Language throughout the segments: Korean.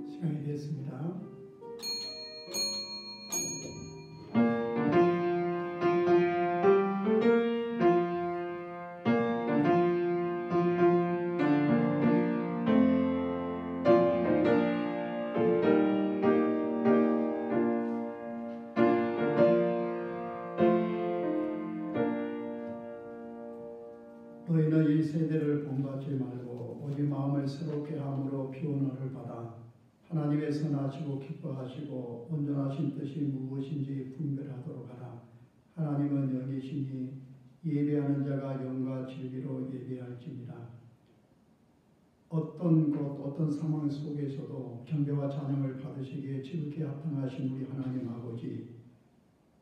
시간이 됐습니다. 너희는 이 세대를 본받지 말고 오직 마음을 새롭게 함으로 피원을 받아 하나님의 선하시고 기뻐하시고 온전하신 뜻이 무엇인지 분별하도록 하라. 하나님은 영이시니 예배하는 자가 영과 진리로 예배할지니라. 어떤 곳 어떤 상황 속에서도 경배와 찬양을 받으시기에 지극히 합당하신 우리 하나님 아버지,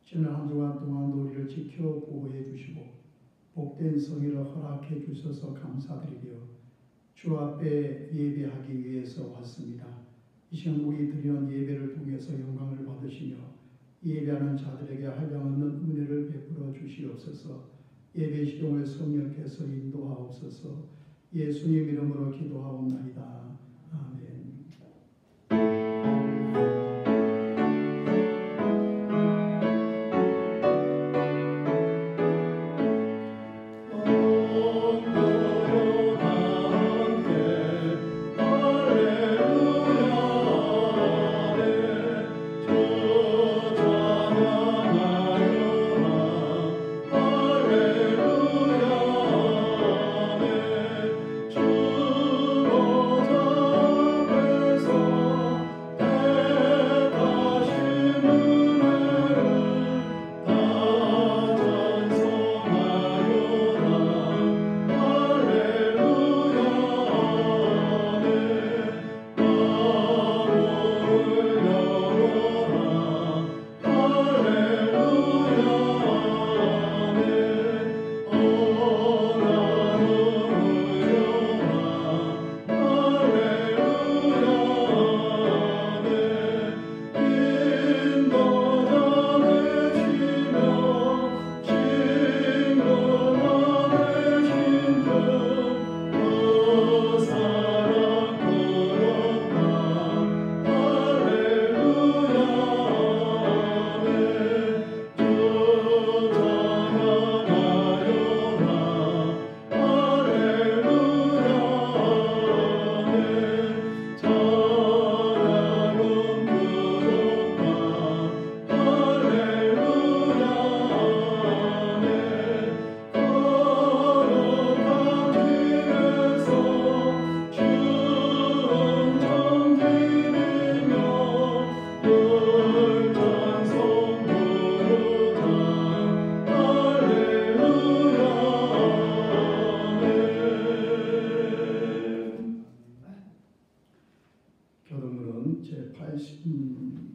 지난 한 주간 동안 우리를 지켜 보호해 주시고 복된 성의를 허락해 주셔서 감사드리며 주 앞에 예배하기 위해서 왔습니다. 이 시간 우리 드리는 예배를 통해서 영광을 받으시며 예배하는 자들에게 한량없는 은혜를 베풀어 주시옵소서. 예배 시종을 성령께서 인도하옵소서. 예수님 이름으로 기도하옵나이다. 아멘.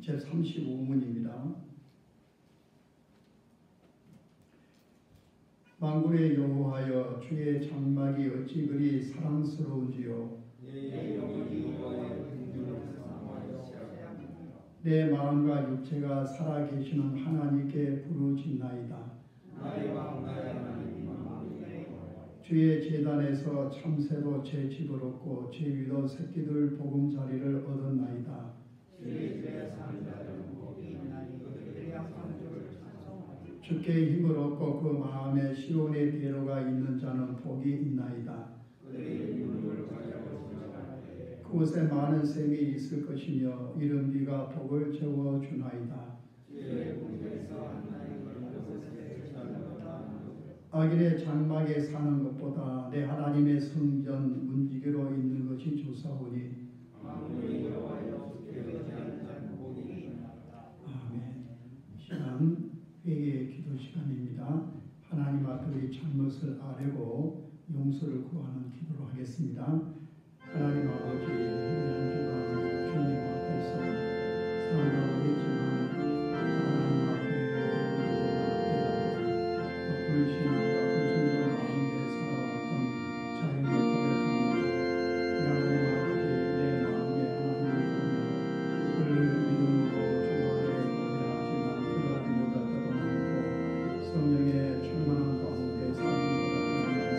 제35문입니다. 만군의 여호와여, 주의 장막이 어찌 그리 사랑스러운지요. 내 마음과 육체가 살아계시는 하나님께 부르짖나이다. 주의 제단에서 참새도 제 집을 얻고 제 위도 새끼들 보금자리를 얻었나이다. 주께 힘을 얻고 그 마음에 시온의 대로가 있는 자는 복이 있나이다. 그곳에 많은 샘이 있을 것이며 이른 비가 복을 채워주나이다. 악인의 장막에 사는 것보다 내 하나님의 성전 문지기로 있는 것이 좋사오니 아멘. 시간 회개의 기도 시간입니다. 하나님 앞에 우리 잘못을 아뢰고 용서를 구하는 기도로 하겠습니다. 하나님 아버지, 한 주간 주님 앞에서 살아가고 있지만 하나님 앞에 불신앙과 불순종 가운데 살아왔던 자연을 고백합니다. 하나님 아버지, 내 마음에 하나님을 보며 그를 믿음으로 주 안에 고백하지만 그러하지 못할 때도 많고 성령의 충만한 가운데 삶을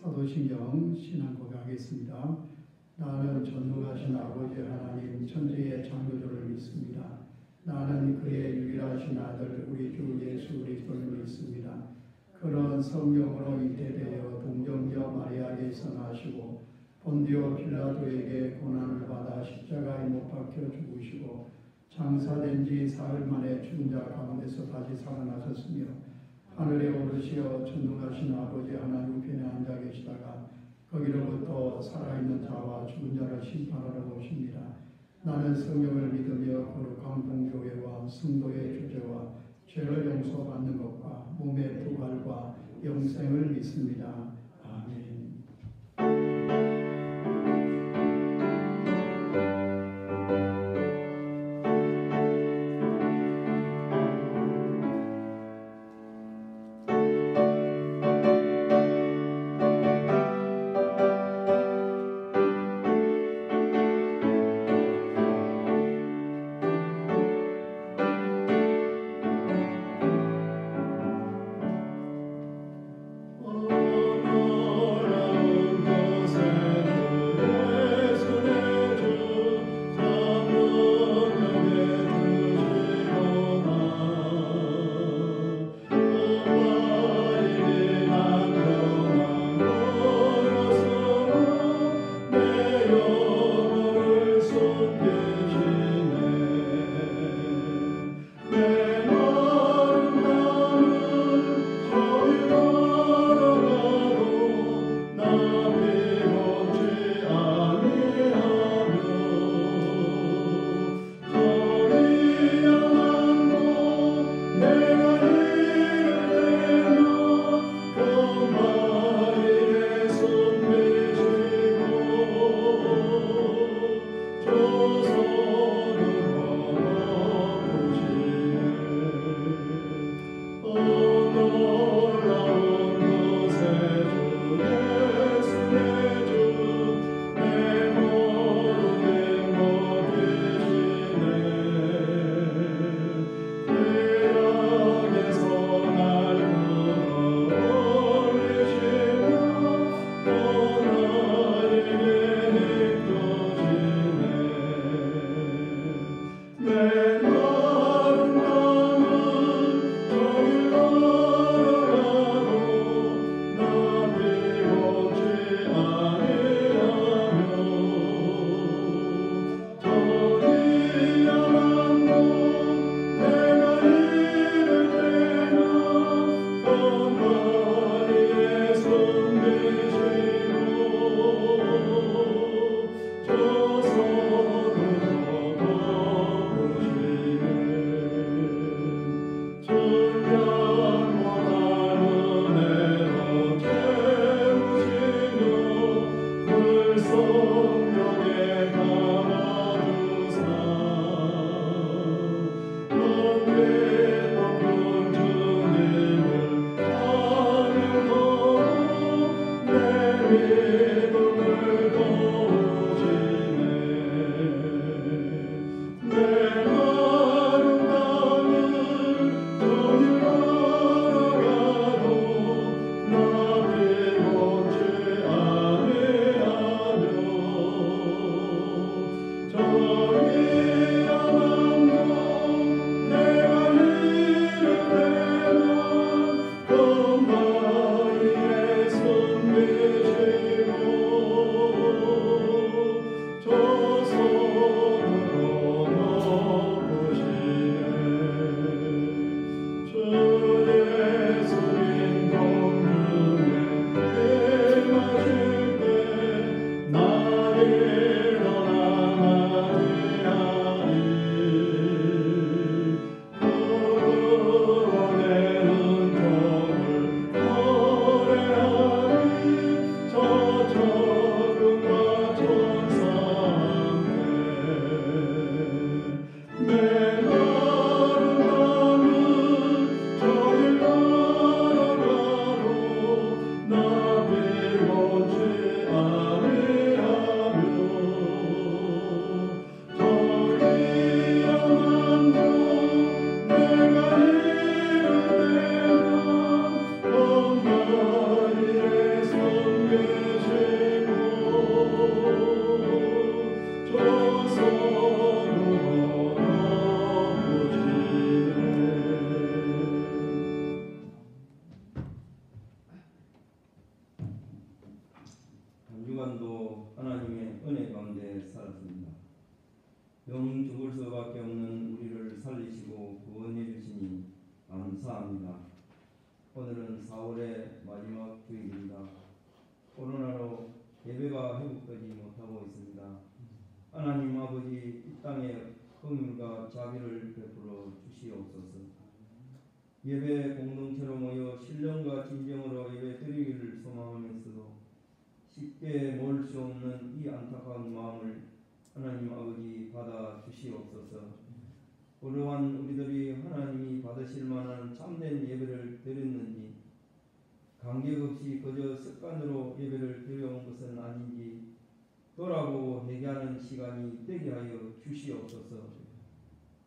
사도신경 신앙 고백하겠습니다. 나는 전능하신 아버지 하나님 천지의 창조주를 믿습니다. 나는 그의 유일하신 아들 우리 주 예수 그리스도를 믿습니다. 그는 성령으로 잉태되어 동정녀 마리아에게서 나시고 본디오 빌라도에게 고난을 받아 십자가에 못 박혀 죽으시고 장사된 지 사흘 만에 죽은 자 가운데서 다시 살아나셨으며 하늘에 오르시어 전능하신 아버지 하나님 우편에 앉아 계시다가 거기로부터 살아있는 자와 죽은 자를 심판하러 오십니다. 나는 성령을 믿으며 거룩한 공교회와 성도의 주제와 죄를 용서받는 것과 몸의 부활과 영생을 믿습니다. 아멘. Oh 시간도 하나님의 은혜 가운데 살았습니다. 영 죽을 수밖에 없는 우리를 살리시고 구원해 주시니 감사합니다. 오늘은 4월의 마지막 주일입니다. 코로나로 예배가 회복되지 못하고 있습니다. 하나님 아버지, 이 땅에 긍휼과 자비를 베풀어 주시옵소서. 예배 공동체로 모여 신령과 진정으로 예배 드리기를 소망하면서도 쉽게 모을 수 없는 이 안타까운 마음을 하나님 아버지 받아 주시옵소서. 그러한 우리들이 하나님이 받으실 만한 참된 예배를 드렸는지, 관계없이 그저 습관으로 예배를 드려온 것은 아닌지 돌아보고 회개하는 시간이 되게 하여 주시옵소서.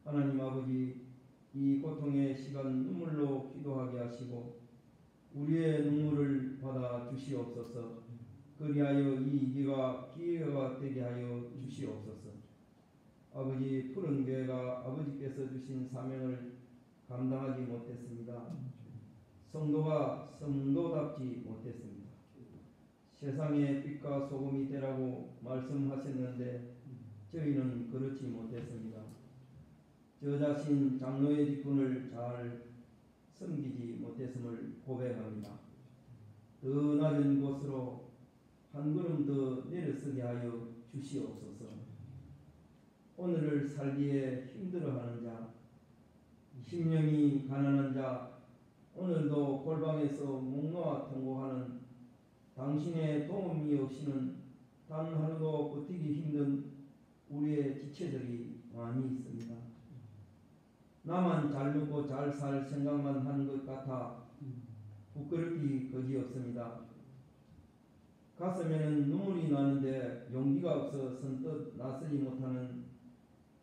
하나님 아버지, 이 고통의 시간 눈물로 기도하게 하시고 우리의 눈물을 받아 주시옵소서. 그리하여 이 예가 기회가 되게 하여 주시옵소서. 아버지, 푸른 교회가 아버지께서 주신 사명을 감당하지 못했습니다. 성도가 성도답지 못했습니다. 세상의 빛과 소금이 되라고 말씀하셨는데 저희는 그렇지 못했습니다. 저 자신 장로의 직분을 잘 섬기지 못했음을 고백합니다. 더 낮은 곳으로 한 걸음 더 내려서게 하여 주시옵소서. 오늘을 살기에 힘들어하는 자, 심령이 가난한 자, 오늘도 골방에서 목 놓아 통곡하는 당신의 도움이 없이는 단 하루도 버티기 힘든 우리의 지체들이 많이 있습니다. 나만 잘 먹고 잘 살 생각만 하는 것 같아 부끄럽기 그지없습니다. 가슴에는 눈물이 나는데 용기가 없어 선뜻 나서지 못하는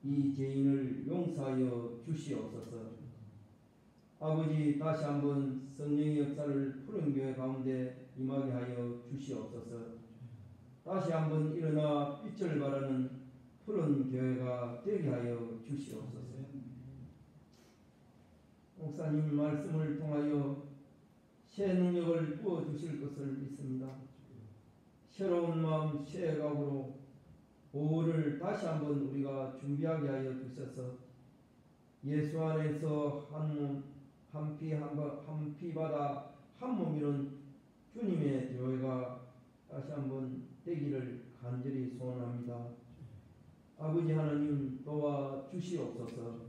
이 죄인을 용서하여 주시옵소서. 아버지, 다시 한번 성령의 역사를 푸른 교회 가운데 임하게 하여 주시옵소서. 다시 한번 일어나 빛을 발하는 푸른 교회가 되게 하여 주시옵소서. 목사님 말씀을 통하여 새 능력을 부어주실 것을 믿습니다. 새로운 마음, 새 각오로 오후를 다시 한번 우리가 준비하게 하여 주셔서 예수 안에서 한 피 받아 한 몸이는 주님의 교회가 다시 한번 되기를 간절히 소원합니다. 아버지 하나님, 도와주시옵소서.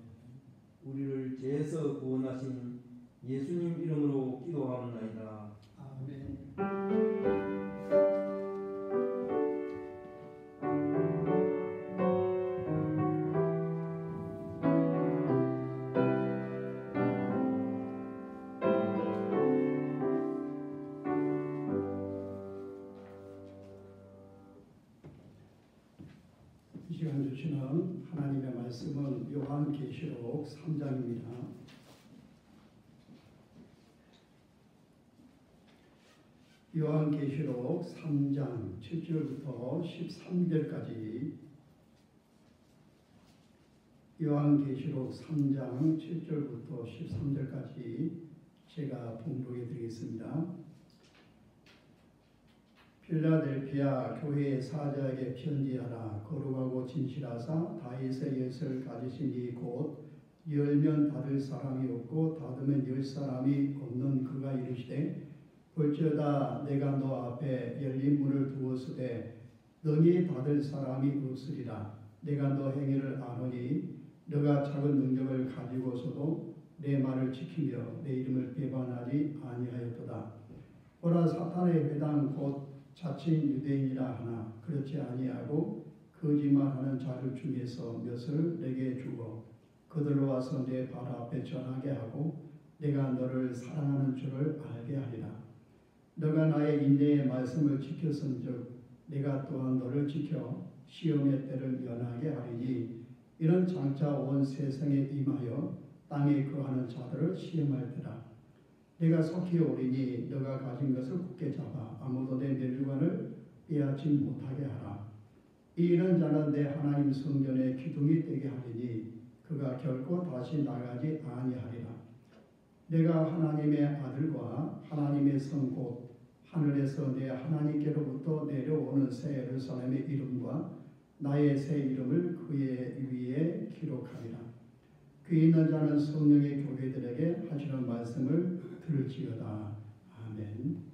우리를 죄에서 구원하신 예수님 이름으로 기도하옵나이다. 아멘. 이 시간 주시는 하나님의 말씀은 요한계시록 3장입니다. 요한계시록 3장 7절부터 13절까지, 요한계시록 3장 7절부터 13절까지 제가 봉독해 드리겠습니다. 필라델피아 교회의 사자에게 편지하라. 거룩하고 진실하사 다윗의 엿을 가지신 이 곧 열면 닫을 사람이 없고 닫으면 열 사람이 없는 그가 이르시되, 볼지어다 내가 너 앞에 열린 문을 두었으되 너희 닫을 사람이 없으리라. 내가 너 행위를 아노니 너가 작은 능력을 가지고서도 내 말을 지키며 내 이름을 배반하지 아니하였도다. 보라, 사탄의 회당 곧 자칭 유대인이라 하나 그렇지 아니하고 거짓말하는 자들 중에서 몇을 내게 주어 그들로 와서 내 발 앞에 전하게 하고 내가 너를 사랑하는 줄을 알게 하리라. 너가 나의 인내의 말씀을 지켰은즉 내가 또한 너를 지켜 시험의 때를 연하게 하리니 이는 장차 온 세상에 임하여 땅에 거하는 자들을 시험할 때라. 내가 속히 오리니 너가 가진 것을 굳게 잡아 아무도 내 멸관을 빼앗지 못하게 하라. 이 이런 자는 내 하나님 성전의 기둥이 되게 하리니 그가 결코 다시 나가지 아니하리라. 내가 하나님의 아들과 하나님의 성 곧 하늘에서 내 하나님께로부터 내려오는 새 예루살렘의 이름과 나의 새 이름을 그의 위에 기록하리라. 귀 있는 자는 성령의 교회들에게 하시는 말씀을 들을지어다. 아멘.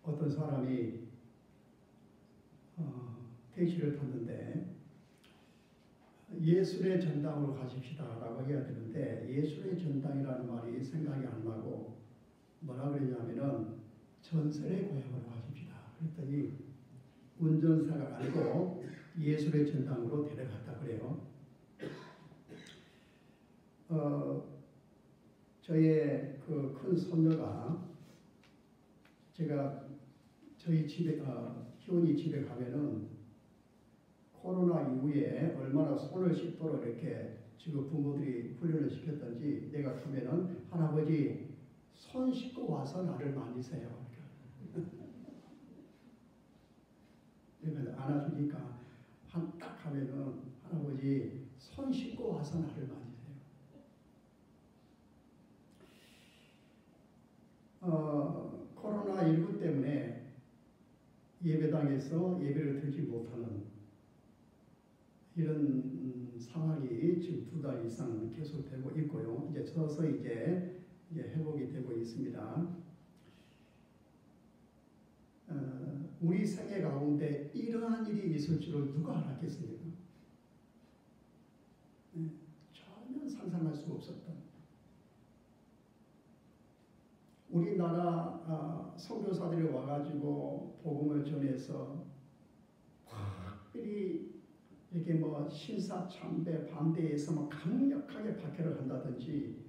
어떤 사람이 택시를 탔는데 예술의 전당으로 가십시다 라고 해야 되는데 예술의 전당이라는 말이 생각이 안 나고 뭐라 그랬냐면은 전설의 고향으로 가십시다. 그랬더니 운전사가 아니고 예술의 전당으로 데려갔다 그래요. 저의 그 큰 손녀가 제가 저희 집에 희원이 집에 가면은 코로나 이후에 얼마나 손을 씻도록 이렇게 지금 부모들이 훈련을 시켰던지 내가 가면은 할아버지 손 씻고 와서 나를 만지세요. 그러니까 안아주니까 딱 하면은 할아버지 손 씻고 와서 나를 만지세요. 코로나19 때문에 예배당에서 예배를 드리지 못하는 이런 상황이 지금 2달 이상 계속되고 있고요. 이제 서서히 이제 회복이 되고 있습니다. 우리 생애 가운데 이러한 일이 있을 줄을 누가 알았겠습니까? 전혀 상상할 수 없었던. 우리나라 선교사들이 와가지고 복음을 전해서 특별히 이렇게 뭐 신사참배 반대해서 뭐 강력하게 박해를 한다든지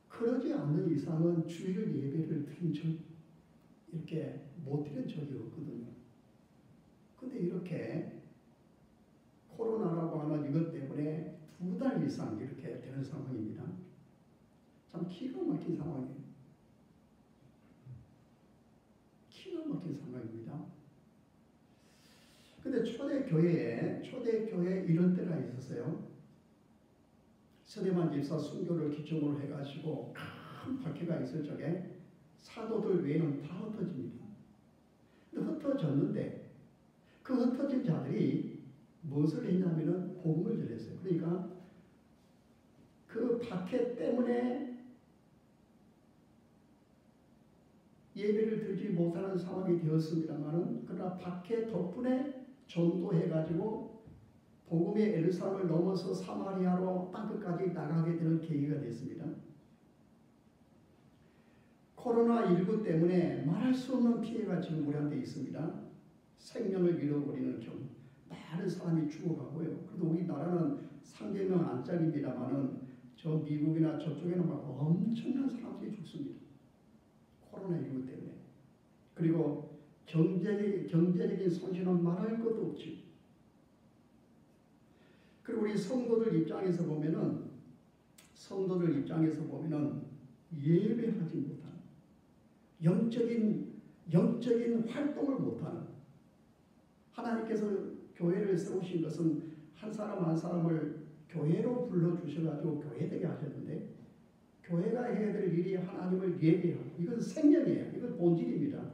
그러지 않는 이상은 주일 예배를 드린 적 이렇게 못 드린 적이 없거든요. 근데 이렇게 코로나라고 하는 이것 때문에 2달 이상 이렇게 되는 상황입니다. 참 기가 막힌 상황이에요. 기가 막힌 상황입니다. 근데 초대교회에 이런 때가 있었어요. 서대만 집사 순교를 기점으로 해가지고 큰 박해가 있을 적에 사도들 외에는 다 흩어집니다. 근데 흩어졌는데 그 흩어진 자들이 무엇을 했냐면은 복음을 전했어요. 그러니까 그 박해 때문에 예배를 드리지 못하는 상황이 되었습니다만은 그러나 박해 덕분에 전도해가지고 복음의 예루살렘을 넘어서 사마리아로 땅끝까지 나가게 되는 계기가 됐습니다. 코로나19 때문에 말할 수 없는 피해가 지금 우리한테 있습니다. 생명을 잃어버리는 경우 많은 사람이 죽어가고요. 그래도 우리나라는 상대명 안짝입니다만은 저 미국이나 저쪽에는 막 엄청난 사람들이 죽습니다. 코로나19 때문에. 그리고 경제적인 손실은 말할 것도 없지. 그리고 우리 성도들 입장에서 보면은 예배하지 못하는 영적인 활동을 못하는 하나님께서 교회를 세우신 것은 한 사람 한 사람을 교회로 불러주셔가지고 교회되게 하셨는데 교회가 해야 될 일이 하나님을 예배하고 이건 생명이에요. 이건 본질입니다.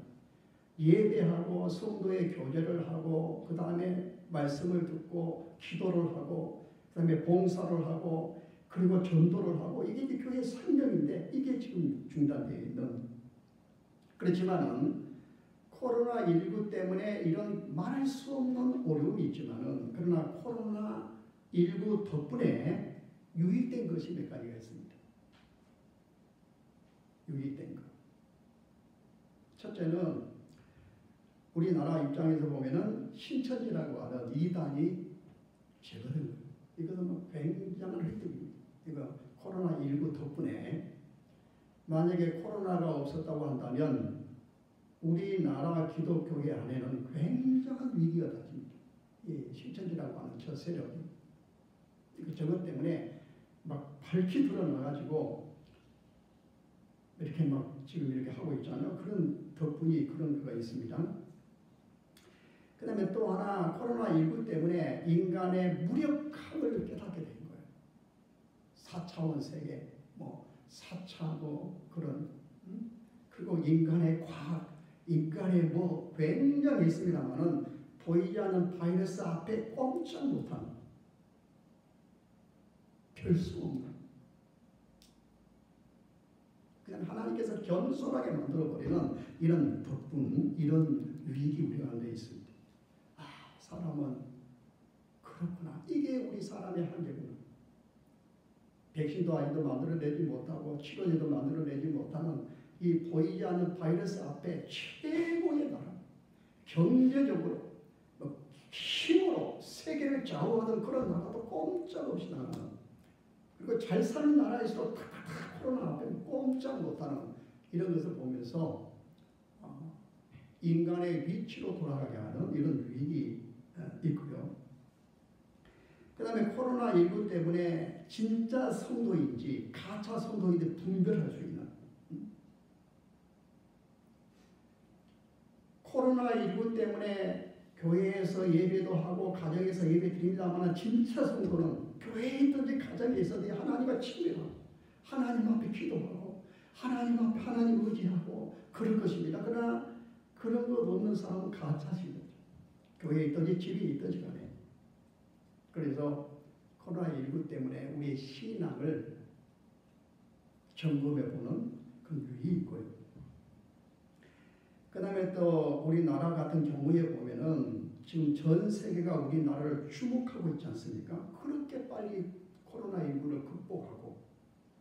예배하고 성도의 교제를 하고 그 다음에 말씀을 듣고 기도를 하고 그 다음에 봉사를 하고 그리고 전도를 하고 이게 이제 교회의 생명인데 이게 지금 중단되어 있는. 그렇지만은 코로나19 때문에 이런 말할 수 없는 어려움이 있지만은 그러나 코로나19 덕분에 유익된 것이 몇 가지가 있습니다. 유익된 것. 첫째는 우리나라 입장에서 보면은 신천지라고 하는 이단이 제거된 거예요. 이것은 굉장한 획득입니다. 이거 코로나19 덕분에 만약에 코로나가 없었다고 한다면 우리나라 기독교회 안에는 굉장한 위기가 닥칩니다. 이 신천지라고 하는 저 세력이. 저것 때문에 막 밝히 드러나가지고 이렇게 막 지금 이렇게 하고 있잖아요. 그런 덕분이 그런 거가 있습니다. 그 다음에 또 하나 코로나19 때문에 인간의 무력함을 깨닫게 된 거예요. 4차원 세계, 4차 그런, 그리고 인간의 과학, 인간의 굉장히 있습니다만은 보이지 않는 바이러스 앞에 꼼짝 못하는, 별 수 없는, 그냥 하나님께서 겸손하게 만들어버리는 이런 덕분, 이런 위기 우리 안에 있습니다. 사람은 그렇구나. 이게 우리 사람의 한계구나. 백신도 아직도 만들어내지 못하고 치료제도 만들어내지 못하는 이 보이지 않는 바이러스 앞에 최고의 나라, 경제적으로 힘으로 세계를 좌우하던 그런 나라도 꼼짝없이 나가는, 그리고 잘 사는 나라에서도 코로나 앞에 꼼짝 못하는 이런 것을 보면서 인간의 위치로 돌아가게 하는 이런 위기 있고요. 그 다음에 코로나19 때문에 진짜 성도인지 가짜 성도인지 분별할 수 있는, 코로나19 때문에 교회에서 예배도 하고 가정에서 예배 드립니다만 진짜 성도는 교회에 있든지 가정에 있어도 하나님과 친밀하고 하나님 앞에 기도하고 하나님 앞에 하나님 의지하고 그럴 것입니다. 그러나 그런 것 없는 사람은 가짜 신도죠. 교회에 있든지 집이 있든지 간에. 그래서 코로나19 때문에 우리의 신앙을 점검해보는 그런 유익이 있고요. 그 다음에 또 우리나라 같은 경우에 보면은 지금 전 세계가 우리나라를 주목하고 있지 않습니까? 그렇게 빨리 코로나19를 극복하고,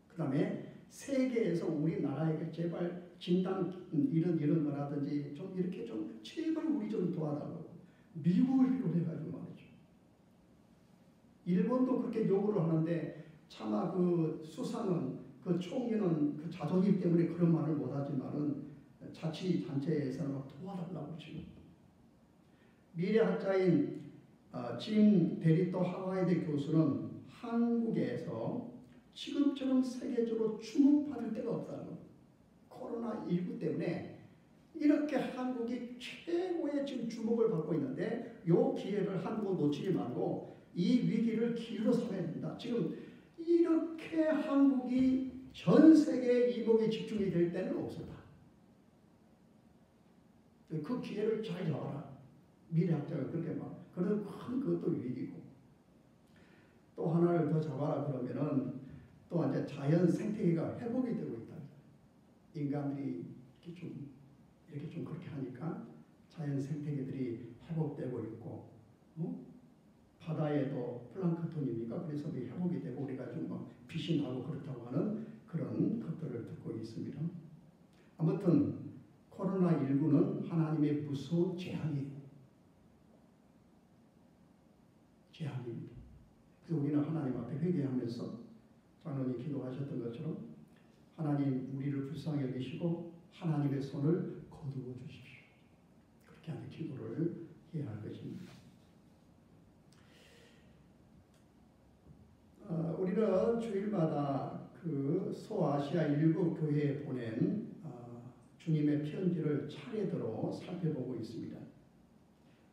그 다음에 세계에서 우리나라에게 제발 진단 이런 거라든지 좀 이렇게 좀 제발 우리 좀 도와달라고 미국을 비롯해가지고 말이죠. 일본도 그렇게 요구를 하는데 차마 그 수상은 그 총리는 그 자존심 때문에 그런 말을 못하지만은 자치단체에서는 막 도와달라고 지금. 미래학자인 짐 데리토 하와이대 교수는 한국에서 지금처럼 세계적으로 주목받을 때가 없다는 겁니다. 코로나19 때문에 이렇게 한국이 최고의 지금 주목을 받고 있는데 이 기회를 한국은 놓치지 말고 이 위기를 기회로 삼아야 된다. 지금 이렇게 한국이 전 세계의 이목이 집중이 될 때는 없었다. 그 기회를 잘 잡아라. 미래학자가 그렇게 막 그런 큰 그것도 위기고, 또 하나를 더 잡아라 그러면은 또 이제 자연 생태계가 회복이 되고 있다. 인간들이 이렇게 좀 그렇게 하니까 자연 생태계들이 회복되고 있고, 바다에도 플랑크톤입니까? 그래서 회복이 되고 우리가 좀 빛이 나고 그렇다고 하는 그런 것들을 듣고 있습니다. 아무튼 코로나19는 하나님의 무서운 재앙이에요. 재앙입니다. 그래서 우리는 하나님 앞에 회개하면서 장로님 기도하셨던 것처럼 하나님 우리를 불쌍히 여기시고 하나님의 손을 거두어 주십시오. 그렇게 하는 기도를 해야 할 것입니다. 우리는 주일마다 그 소아시아 일곱 교회에 보낸 주님의 편지를 차례대로 살펴보고 있습니다.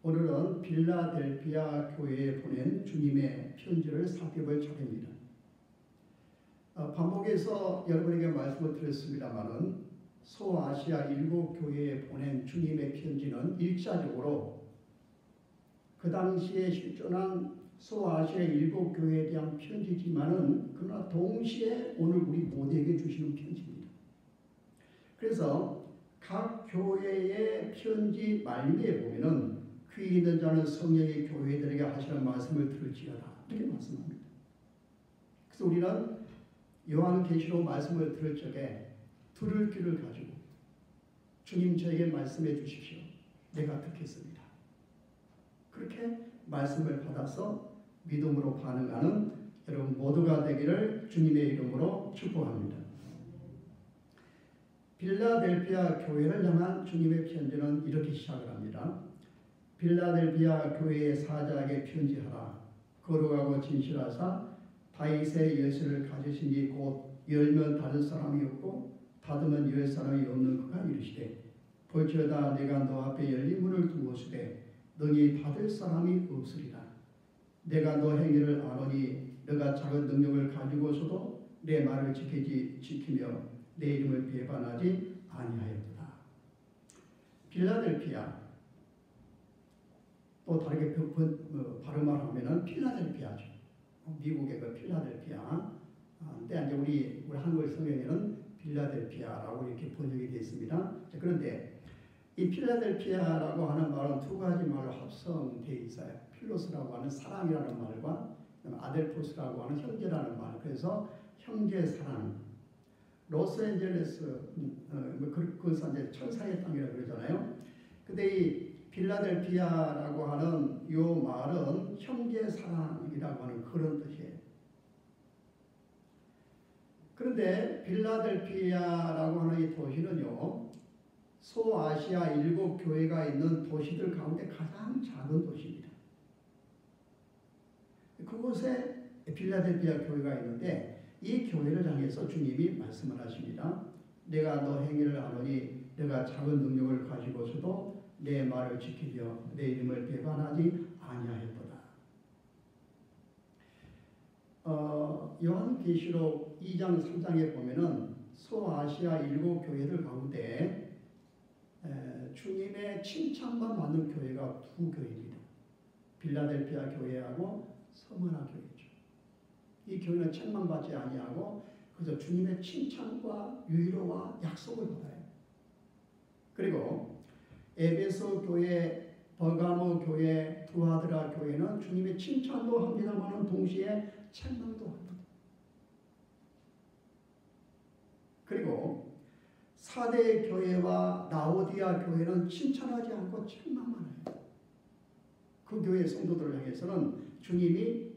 오늘은 빌라델피아 교회에 보낸 주님의 편지를 살펴볼 차례입니다. 반복해서 여러분에게 말씀을 드렸습니다마는 소아시아 일곱 교회에 보낸 주님의 편지는 일차적으로 그 당시에 실존한 소아시아 일곱 교회에 대한 편지지만은 그러나 동시에 오늘 우리 모두에게 주시는 편지입니다. 그래서 각 교회의 편지 말미에 보면은 귀 있는 자는 성령의 교회들에게 하시는 말씀을 들을지어다 이렇게 말씀합니다. 그래서 우리는 요한계시록 말씀을 들을 적에 들을 귀를 가지고 주님 저에게 말씀해 주십시오. 내가 듣겠습니다. 그렇게 말씀을 받아서 믿음으로 반응하는 여러분 모두가 되기를 주님의 이름으로 축복합니다. 빌라델피아 교회를 향한 주님의 편지는 이렇게 시작을 합니다. 빌라델피아 교회의 사자에게 편지하라. 거룩하고 진실하사 다윗의 열쇠를 가지시니 곧 열면 닫을 사람이 없고 닫으면 열 사람이 없는 그가 이르시되 볼지어다 내가 너 앞에 열린 문을 두었으되 능히 받을 사람이 없으리라. 내가 너 행위를 아노니 너가 작은 능력을 가지고서도 내 말을 지키며 내 이름을 배반하지 아니하였다. 필라델피아, 또 다르게 발음을 하면은 필라델피아죠. 미국의 그 필라델피아. 근데 이제 우리 한글 성경에는 필라델피아라고 이렇게 번역이 되어 있습니다. 그런데 이 필라델피아라고 하는 말은 두 가지 말로 합성되어 있어요. 필로스라고 하는 사랑이라는 말과 아델포스라고 하는 형제라는 말. 그래서 형제 사랑. 로스앤젤레스, 그것은 이제 천사의 땅이라고 그러잖아요. 근데 이 필라델피아라고 하는 이 말은 형제 사랑이라고 하는 그런 뜻이에요. 그런데 필라델피아라고 하는 이 도시는요, 소아시아 7교회가 있는 도시들 가운데 가장 작은 도시입니다. 그곳에 필라델피아 교회가 있는데 이 교회를 향해서 주님이 말씀을 하십니다. 내가 너 행위를 아노니 내가 작은 능력을 가지고서도 내 말을 지키며 내 이름을 배반하지 아니하였도다. 요한계시록 2장 3장에 보면은 소아시아 7교회들 가운데 주님의 칭찬만 받는 교회가 두 교회입니다. 빌라델피아 교회하고 서머나 교회죠. 이 교회는 책망받지 아니하고 그저 주님의 칭찬과 위로와 약속을 받아요. 그리고 에베소 교회, 버가모 교회, 두아드라 교회는 주님의 칭찬도 합니다만 동시에 책망도 합니다. 그리고 사대 교회와 라오디아 교회는 칭찬하지 않고 책망만 해요. 그 교회 성도들을 향해서는 주님이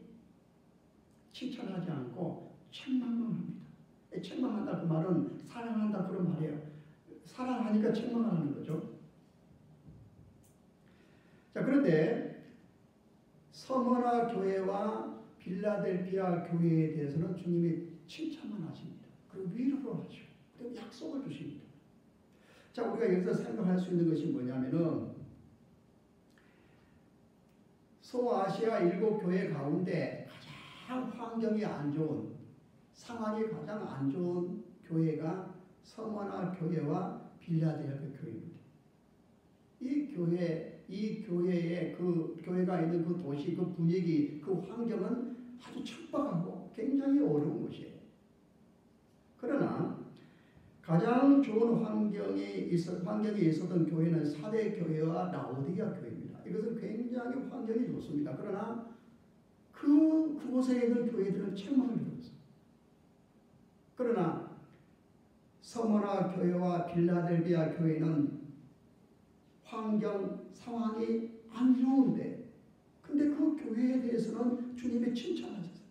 칭찬하지 않고 책망만 합니다. 책망한다 그 말은 사랑한다 그런 말이에요. 사랑하니까 책망을 하는 거죠. 자, 그런데 서머나 교회와 빌라델피아 교회에 대해서는 주님이 칭찬만 하십니다. 그리고 위로를 하시고 그리고 약속을 주십니다. 자, 우리가 여기서 생각할 수 있는 것이 뭐냐면은 소아시아 7교회 가운데 가장 환경이 안 좋은, 상황이 가장 안 좋은 교회가 서머나 교회와 빌라델피아 교회입니다. 이 교회의 그 교회가 있는 그 도시, 그 분위기, 그 환경은 아주 척박하고 굉장히 어려운 것이에요. 그러나 가장 좋은 환경이 있었던 교회는 사대 교회와 라오디아 교회입니다. 이것은 굉장히 환경이 좋습니다. 그러나 그곳에 있는 교회들은 책망을 받았어요. 그러나 서머나 교회와 빌라델피아 교회는 환경, 상황이 안 좋은데 근데 그 교회에 대해서는 주님이 칭찬하셨어요.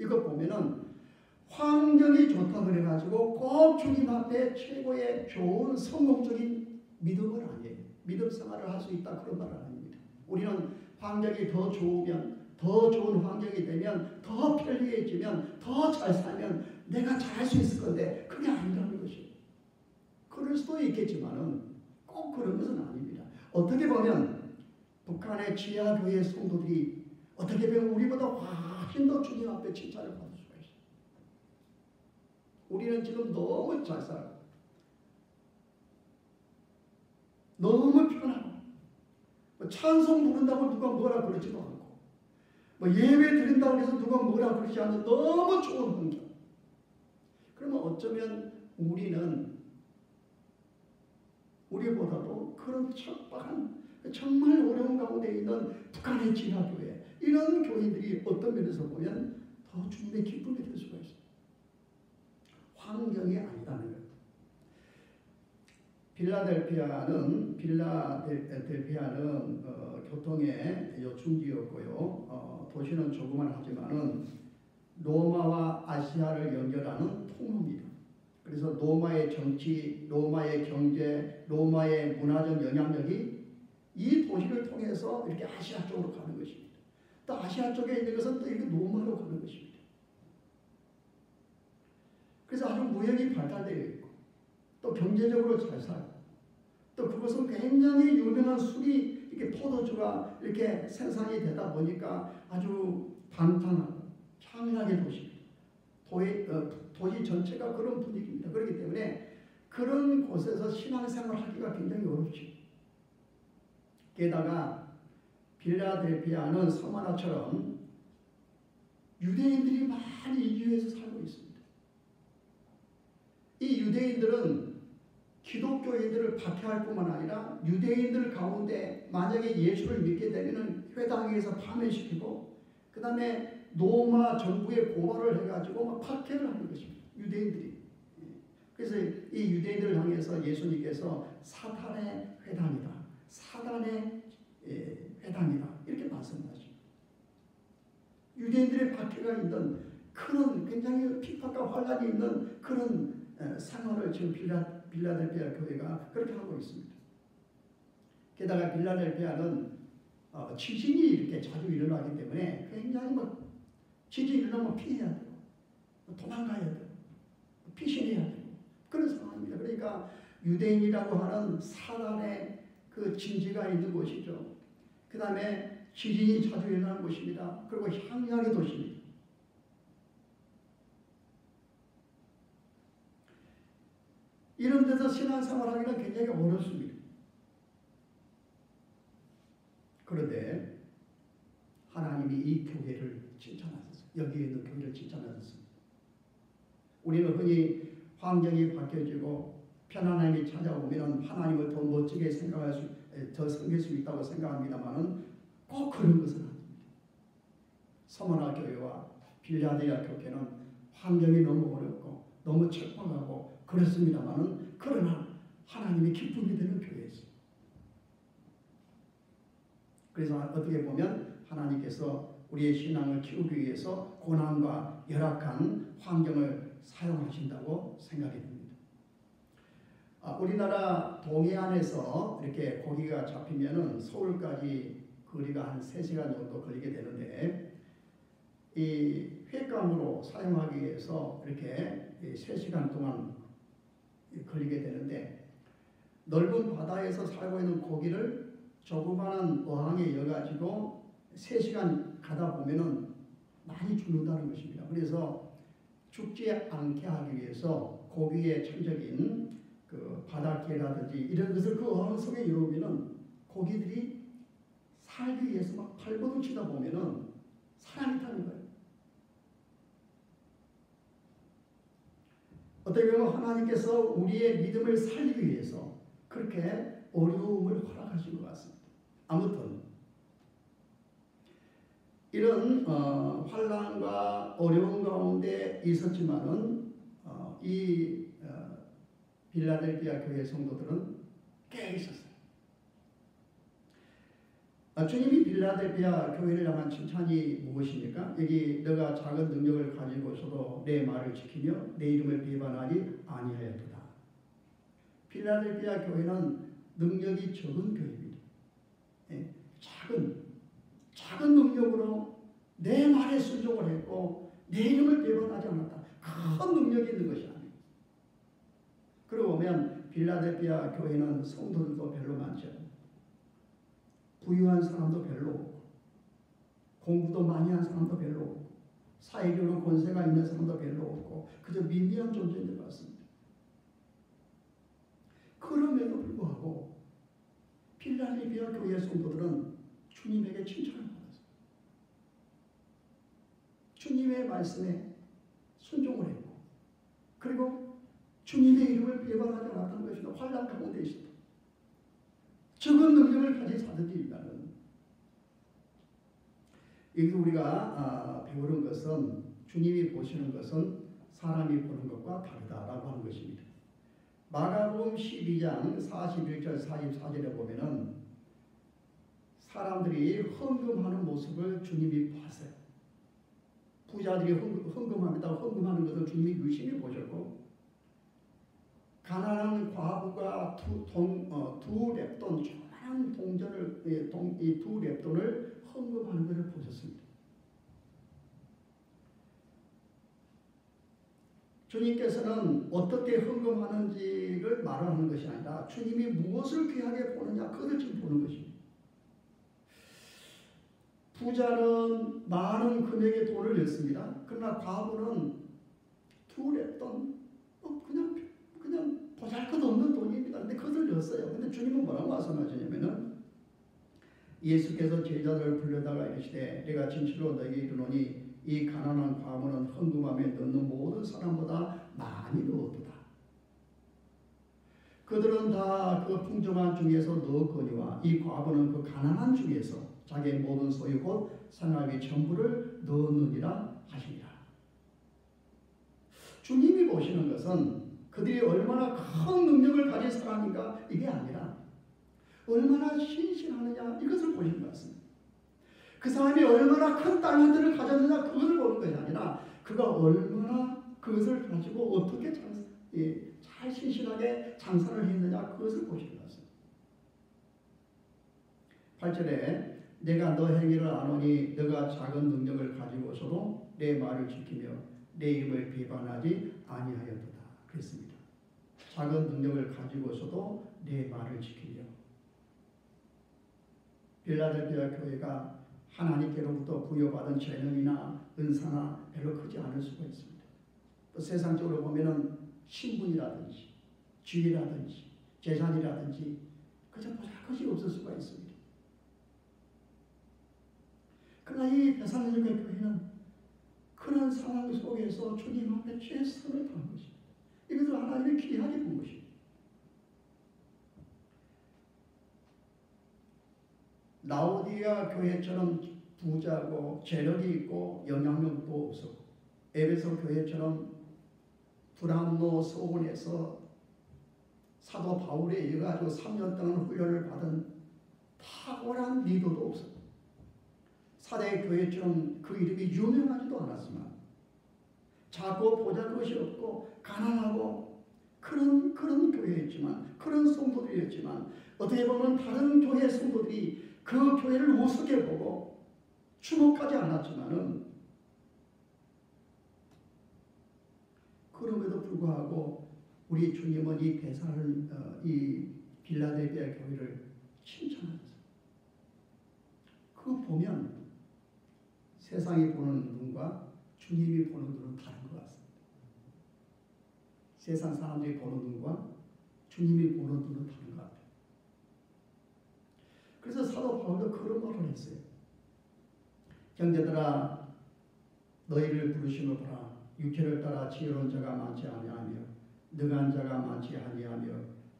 이거 보면은 환경이 좋다 그래가지고 꼭 주님 앞에 최고의 좋은 성공적인 믿음은 아니에요. 믿음 생활을 할 수 있다 그런 말은 아닙니다. 우리는 환경이 더 좋으면 더 좋은 환경이 되면 더 편리해지면 더 잘 살면 내가 잘할 수 있을 건데 그게 아니라는 것이에요. 그럴 수도 있겠지만은 꼭 그런 것은 아닙니다. 어떻게 보면 북한의 지하교회 성도들이 어떻게 보면 우리보다 훨씬 더 주님 앞에 칭찬을 받을 수가 있어요. 우리는 지금 너무 잘 살아요. 너무 편하고 찬송 부른다고 누가 뭐라 그러지도 않고 예배 드린다고 해서 누가 뭐라 그러지 않는 너무 좋은 환경. 그러면 어쩌면 우리보다도 그런 척박한 정말 어려운 가운데 있는 북한의 진화교회 이런 교인들이 어떤 면에서 보면 더 주님의 기쁨이 될 수가 있어요. 환경이 아니다는 거예요. 빌라델피아는 교통의 요충지였고요. 도시는 조그만 하지만은 로마와 아시아를 연결하는 통로입니다. 그래서 로마의 정치, 로마의 경제, 로마의 문화적 영향력이 이 도시를 통해서 이렇게 아시아 쪽으로 가는 것입니다. 또 아시아 쪽에 있는 것은 또 이렇게 로마로 가는 것입니다. 그래서 아주 무역이 발달되어 있고 또 경제적으로 잘 살고 또 그것은 굉장히 유명한 술이 이렇게 포도주가 이렇게 생산이 되다 보니까 아주 방탕하고 잔인하게 도시, 도시 전체가 그런 분위기입니다. 그렇기 때문에 그런 곳에서 신앙생활하기가 굉장히 어렵죠. 게다가 빌라델피아는 서머나처럼 유대인들이 많이 이주해서 살고 있습니다. 이 유대인들은 기독교인들을 박해할 뿐만 아니라 유대인들 가운데 만약에 예수를 믿게 되면 회당에서 파면시키고 그 다음에 로마 정부에 고발을 해가지고 막 박해를 하는 것입니다. 유대인들이. 그래서 이 유대인들을 향해서 예수님께서 사탄의 회당이다. 사단의 회당이다. 이렇게 말씀하십니다. 유대인들의 박해가 있는 그런 굉장히 핍박과 환란이 있는 그런 상황을 지금 빌라델피아 교회가 그렇게 하고 있습니다. 게다가 빌라델피아는 지진이 이렇게 자주 일어나기 때문에 굉장히 지진이 일어나면 피해야 되고 도망가야 되고 피신해야 되고 그런 상황입니다. 그러니까 유대인이라고 하는 사단의 그 진지가 있는 곳이죠. 그 다음에 지진이 자주 일어나는 곳입니다. 그리고 향락의 도시입니다. 이런 데서 신앙생활하기는 굉장히 어렵습니다. 그런데 하나님이 이 교회를 칭찬하셨어요. 여기에 있는 교회를 칭찬하셨습니다. 우리는 흔히 환경이 바뀌어지고 편안함이 찾아오면 하나님을 더 멋지게 더 섬길 수 있다고 생각합니다만은 꼭 그런 것은 아닙니다. 서머나 교회와 빌라델피아 교회는 환경이 너무 어렵고 너무 척박하고 그렇습니다만은 그러나 하나님이 기쁨이 되는 교회였어요. 그래서 어떻게 보면 하나님께서 우리의 신앙을 키우기 위해서 고난과 열악한 환경을 사용하신다고 생각이 됩니다. 우리나라 동해안에서 이렇게 고기가 잡히면은 서울까지 거리가 한 3시간 정도 걸리게 되는데 이 횟감으로 사용하기 위해서 이렇게 3시간 동안 걸리게 되는데 넓은 바다에서 살고 있는 고기를 조그마한 어항에 여가지고 3시간 가다 보면은 많이 죽는다는 것입니다. 그래서 죽지 않게 하기 위해서 고기의 천적인 그 바닷개라든지 이런 것을 그 어항 속에 이루면은 고기들이 살기 위해서 막 발버둥 치다 보면은 사람이 타는 거예요. 어떻게 보면 하나님께서 우리의 믿음을 살리기 위해서 그렇게 어려움을 허락하신 것 같습니다. 아무튼 이런 환난과 어려움 가운데 있었지만은 빌라델피아 교회 성도들은 깨어 있었어요. 주님이 빌라델피아 교회를 향한 칭찬이 무엇입니까? 여기 너가 작은 능력을 가지고서도 내 말을 지키며 내 이름을 비방하지 아니하였도다. 빌라델피아 교회는 능력이 적은 교회입니다. 작은 능력으로 내 말에 순종을 했고 내 이름을 비방하지 않았다. 큰 능력이 있는 것이 아니에요. 그러고 보면 빌라델피아 교회는 성도들도 별로 많지 않아요. 부유한 사람도 별로 없고 공부도 많이 한 사람도 별로 없고 사회적으로 권세가 있는 사람도 별로 없고 그저 미미한 존재인 것 같습니다. 그럼에도 불구하고 빌라델피아 교회 성도들은 주님에게 칭찬을 받았어요. 주님의 말씀에 순종을 했고 그리고 주님의 이름을 배반하지 않았다는 것이다. 환난 가운데 있었다. 적은 능력을 가진 자들이라는 여기서 우리가 배우는 것은 주님이 보시는 것은 사람이 보는 것과 다르다라고 하는 것입니다. 마가복음 12장 41절 44절에 보면은 사람들이 헌금하는 모습을 주님이 봤어요. 부자들이 헌금합니다. 헌금하는 것을 주님이 유심히 보셨고 가난한 과부가 두 렙돈 조그마한 동전을 이 두 렙돈을 헌금하는 것을 보셨습니다. 주님께서는 어떻게 헌금하는지를 말하는 것이 아니라 주님이 무엇을 귀하게 보느냐 그것을 지금 보는 것입니다. 부자는 많은 금액의 돈을 냈습니다. 그러나 과부는 두 랩돈 그냥 보잘것없는 돈입니다. 근데 그것을 넣었어요. 근데 주님은 뭐라고 말씀하시냐면은 예수께서 제자들을 불러다가 이르시되 내가 진실로 너희에게 이르노니 이 가난한 과부는 헌금함에 넣는 모든 사람보다 많이 넣었도다. 그들은 다 그 풍족한 중에서 넣었거니와 이 과부는 그 가난한 중에서 자기의 모든 소유 곧 생활비 전부를 넣었느니라 하시니라. 주님이 보시는 것은 그들이 얼마나 큰 능력을 가진 사람인가 이게 아니라 얼마나 신실하느냐 이것을 보시는 것 같습니다. 그 사람이 얼마나 큰 달란트를 가졌느냐 그것을 보는 것이 아니라 그가 얼마나 그것을 가지고 어떻게 잘 신실하게 장사를 했느냐 그것을 보시는 것 같습니다. 8절에 내가 너 행위를 아노니 너가 작은 능력을 가지고서도 내 말을 지키며 내 이름을 비방하지 아니하였도다 그랬습니다. 작은 능력을 가지고서도 내 말을 지키며 빌라델피아 교회가 하나님께로부터 부여받은 재능이나 은사나 별로 크지 않을 수가 있습니다. 또 세상적으로 보면은 신분이라든지 지위라든지 재산이라든지 그저 보잘것이 없을 수가 있습니다. 그러나 이 데살로니가 교회는 그런 상황 속에서 주님 앞에 최선을 다한 것입니다. 이것을 하나님이 귀하게 본 것입니다. 라오디아 교회처럼 부자고 재력이 있고 영향력도 없었고 에베소 교회처럼 브람노 소원에서 사도 바울에 의해가지고 3년 동안 훈련을 받은 탁월한 리더도 없었고 사대 교회처럼 그 이름이 유명하지도 않았지만 작고 보잘것이 없고 가난하고 그런 교회였지만 그런 성도들이었지만 어떻게 보면 다른 교회 성도들이 그 교회를 우습게 보고 주목하지 않았지만은 그럼에도 불구하고 우리 주님은 이 빌라델피아 교회를 칭찬하셨어요. 그거 보면 세상이 보는 눈과 주님이 보는 눈은 다른 것 같습니다. 세상 사람들이 보는 눈과 주님이 보는 눈은 다른 것 같아요. 그래서 사도 바울도 그런 말을 했어요. 형제들아 너희를 부르심을 보라. 육체를 따라 지혜로운 자가 많지 아니하며 능한 자가 많지 아니하며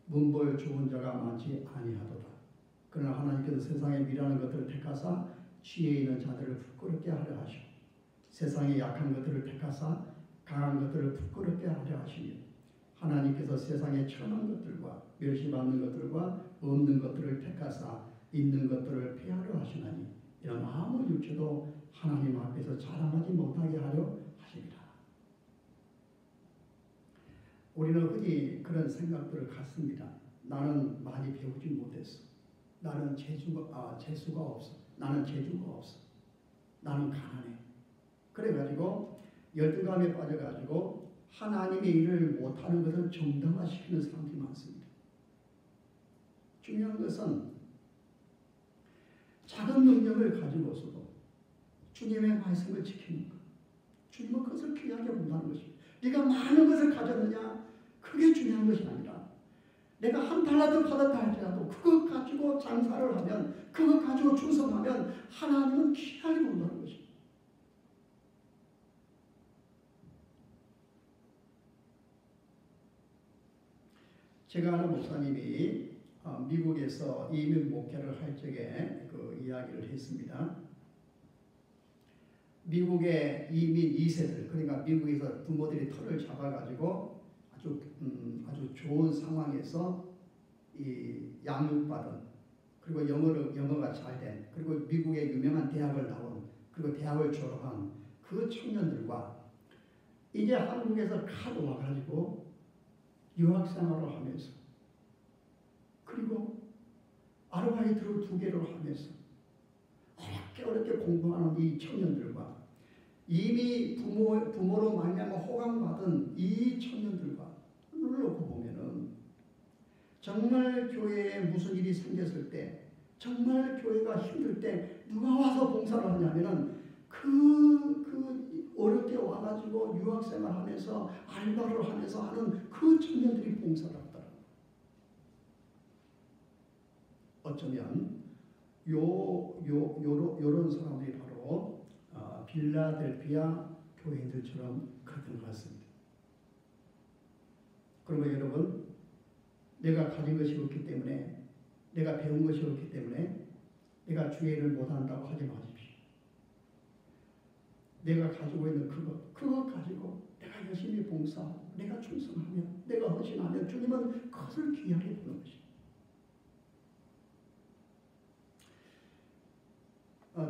문벌 좋은 자가 많지 아니하도다. 그러나 하나님께서 세상에 미련한 것들을 택하사 지혜 있는 자들을 부끄럽게 하려 하시고 세상에 약한 것들을 택하사 강한 것들을 부끄럽게 하려 하시며 하나님께서 세상에 천한 것들과 멸시받는 것들과 없는 것들을 택하사 있는 것들을 폐하려 하시나니 이런 아무 육체도 하나님 앞에서 자랑하지 못하게 하려 하십니다. 우리는 흔히 그런 생각들을 갖습니다. 나는 많이 배우지 못했어. 나는 재수가 없어. 나는 재주가 없어. 나는 가난해. 그래가지고 열등감에 빠져가지고 하나님의 일을 못하는 것을 정당화시키는 사람들이 많습니다. 중요한 것은 작은 능력을 가지고서도 주님의 말씀을 지키는 것. 주님은 그것을 귀하게 본다는 것입니다. 네가 많은 것을 가졌느냐? 그게 중요한 것이 아니라 내가 한 달라도 받았다 할지라도 그것 가지고 장사를 하면 그것 가지고 충성하면 하나님은 귀하게 본다는 것입니다. 제가 아는 목사님이 미국에서 이민 목회를 할 적에 그 이야기를 했습니다. 미국의 이민 2세들, 그러니까 미국에서 부모들이 터를 잡아가지고 아주 좋은 상황에서 이 양육받은, 그리고 영어가 잘된, 그리고 미국의 유명한 대학을 나온, 그리고 대학을 졸업한 그 청년들과 이제 한국에서 카드 와가지고 유학생활을 하면서, 그리고 아르바이트를 2개를 하면서 어렵게 공부하는 이 청년들과 이미 부모로 말미암아 호강받은 이 청년들과 놓고 보면은 정말 교회에 무슨 일이 생겼을 때 정말 교회가 힘들 때 누가 와서 봉사를 하냐면은 그 어렵게 와가지고 유학생활 하면서 알바를 하면서 하는 그 청년들이 봉사를 하더라고요. 어쩌면 요런 사람들이 바로 빌라델피아 교인들처럼 그랬던 것 같습니다. 그러면 여러분, 내가 가진 것이 없기 때문에, 내가 배운 것이 없기 때문에 내가 주의 일을 못한다고 하지 마십시오. 내가 가지고 있는 그거 가지고 내가 열심히 봉사하고 내가 충성하면, 내가 헌신하면 주님은 그것을 귀하게 보는 것입니다.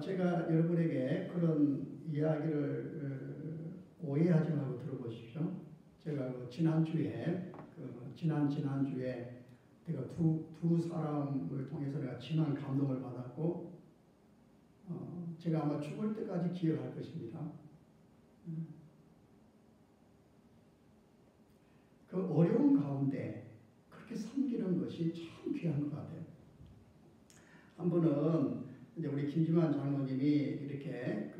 제가 여러분에게 그런 이야기를 오해하지 말고 들어보십시오. 제가 지난주에 내가 두 사람을 통해서 내가 진한 감동을 받았고, 제가 아마 죽을 때까지 기억할 것입니다. 그 어려운 가운데 그렇게 섬기는 것이 참 귀한 것 같아요. 한 번은 이제 우리 김지만 장로님이 이렇게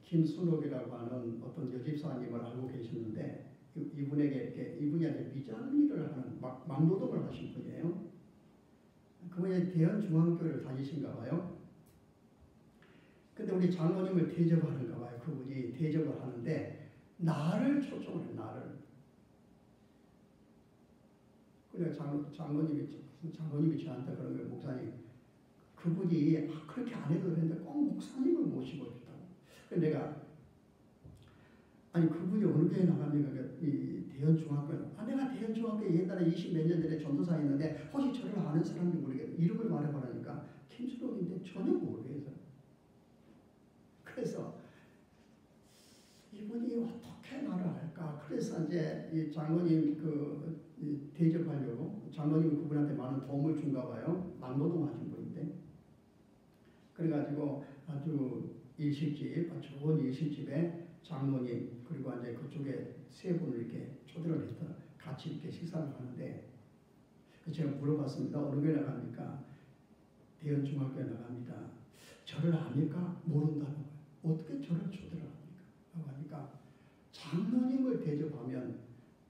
김순옥이라고 하는 어떤 여집사님을 알고 계셨는데, 이분에게 이렇게, 이분이 아주 미자는 일을 하는 막노동을 하신 분이에요. 그분이 대연중앙교회를 다니신가 봐요. 근데 우리 장로님을 대접하는가 봐요. 그분이 대접을 하는데 나를 초청을 해요. 나를. 그래 장로님이 저한테 그런 거예요. 목사님, 그분이 그렇게 안 해도 되는데 꼭 목사님을 모시고 싶다고. 그래서 내가, 아니 그분이 어느 교회 나갑니까? 이 대연중학교. 내가 대연중학교에 옛날에 20몇 년 전에 전도사 했는데 혹시 저를 아는 사람이 모르겠다. 이름을 말해보라니까 김수록인데 전혀 모르겠어요. 그래서 이분이 어떻게 나를 알까? 그래서 이제 이 장로님 대접하려고, 장로님이 그분한테 많은 도움을 준가 봐요. 막노동 하신 분인데. 그래가지고 아주 좋은 일식집에 장로님 그리고 이제 그쪽에 세 분을 이렇게 초대를 해서 같이 이렇게 식사를 하는데, 제가 물어봤습니다. 어느 교회 나갑니까? 대연중학교에 나갑니다. 저를 압니까? 모른다는 거예요. 어떻게 저를 초대를 합니까? 라고 하니까 장로님을 대접하면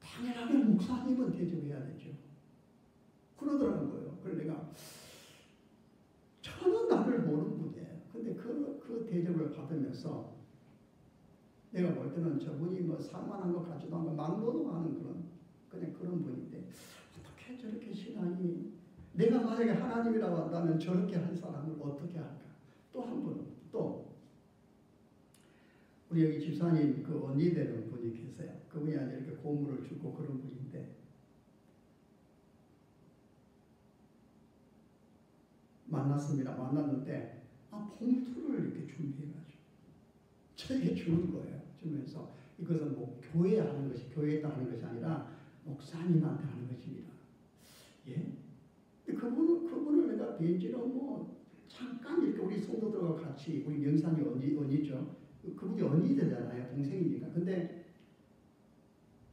당연하게 목사님은 대접해야 되죠. 그러더라는 거예요. 그래서 내가 전혀 나를 모르는 분이에요. 근데 그 대접을 받으면서 내가 볼 때는 저분이 뭐 살만한 것 같지도 않고 막노동하는 그냥 그런 분인데, 어떻게 저렇게 신앙이, 내가 만약에 하나님이라고 한다면 저렇게 한 사람을 어떻게 할까? 또 한 분, 우리 여기 집사님 언니 되는 분이 계세요. 그분이 아주 이렇게 고물을 주고 그런 분인데, 만났는데 봉투를 이렇게 준비해가지고 저에게 주는 거예요. 주면서 이것은 뭐 교회에 하는 것이, 교회에다 하는 것이 아니라 목사님한테 하는 것입니다. 예? 근데 그분을 내가 벤지로 뭐 잠깐 이렇게 우리 성도들과 같이, 우리 명산이 언니죠. 그분이 언니 되잖아요. 동생이니까. 근데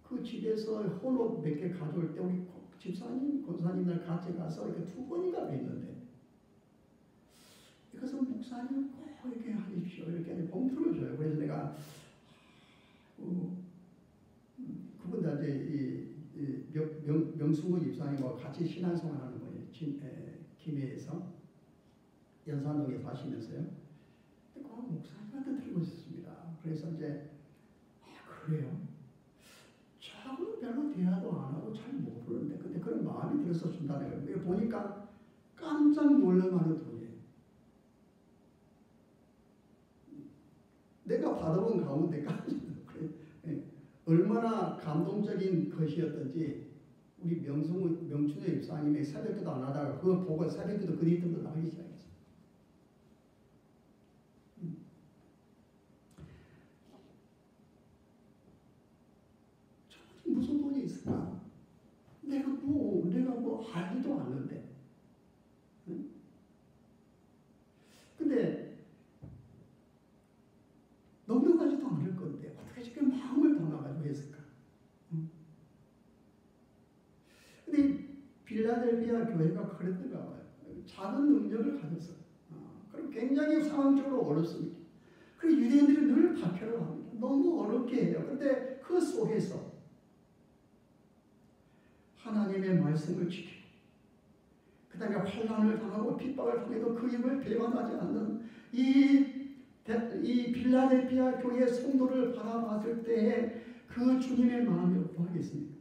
그 집에서 혼옷 몇 개 가져올 때 우리 집사님, 권사님들 같이 가서 이렇게 2번인가 뵀는데, 이것은 목사님 꼭 이렇게 하십시오. 이렇게 봉투를 줘요. 그래서 내가 그분들 이제 명승구 집사님과 같이 신앙생활하는 거예요. 김해에서 연산동에 사시면서요. 그 목사님한테 들고 있었습니다. 그래서 이제 그래요. 저하고는 별로 대화도 안 하고 잘 모르는데, 근데 그런 마음이 들어서 준다는 거예요. 보니까 깜짝 놀랄만한 돈이에요. 내가 받아본 가운데 깜짝 놀랐어요. 얼마나 감동적인 것이었던지, 우리 명춘의 입사님이 새벽기도 안 하다가 그거 보고 새벽기도 그 뒤부터 나가기 시작했어요. 저분이 무슨 돈이 있을까? 내가 뭐 알지도 않는데. 근데 넘겨가지도 않을 건데 어떻게 저렇게 마음을 담아가지고 했을까? 근데 빌라델피아 교회가 그랬던가 봐요. 작은 능력을 가졌어요. 그럼 굉장히 상황적으로 어렵습니다. 그리고 유대인들이 늘 박해를 합니다. 너무 어렵게 해요. 근데 그 속에서 하나님의 말씀을 지키고 그 다음에 환난을 당하고 핍박을 당해도 그 힘을 배반하지 않는 이 빌라델피아 교회 성도를 바라봤을 때에 그 주님의 마음이 어떠하겠습니까?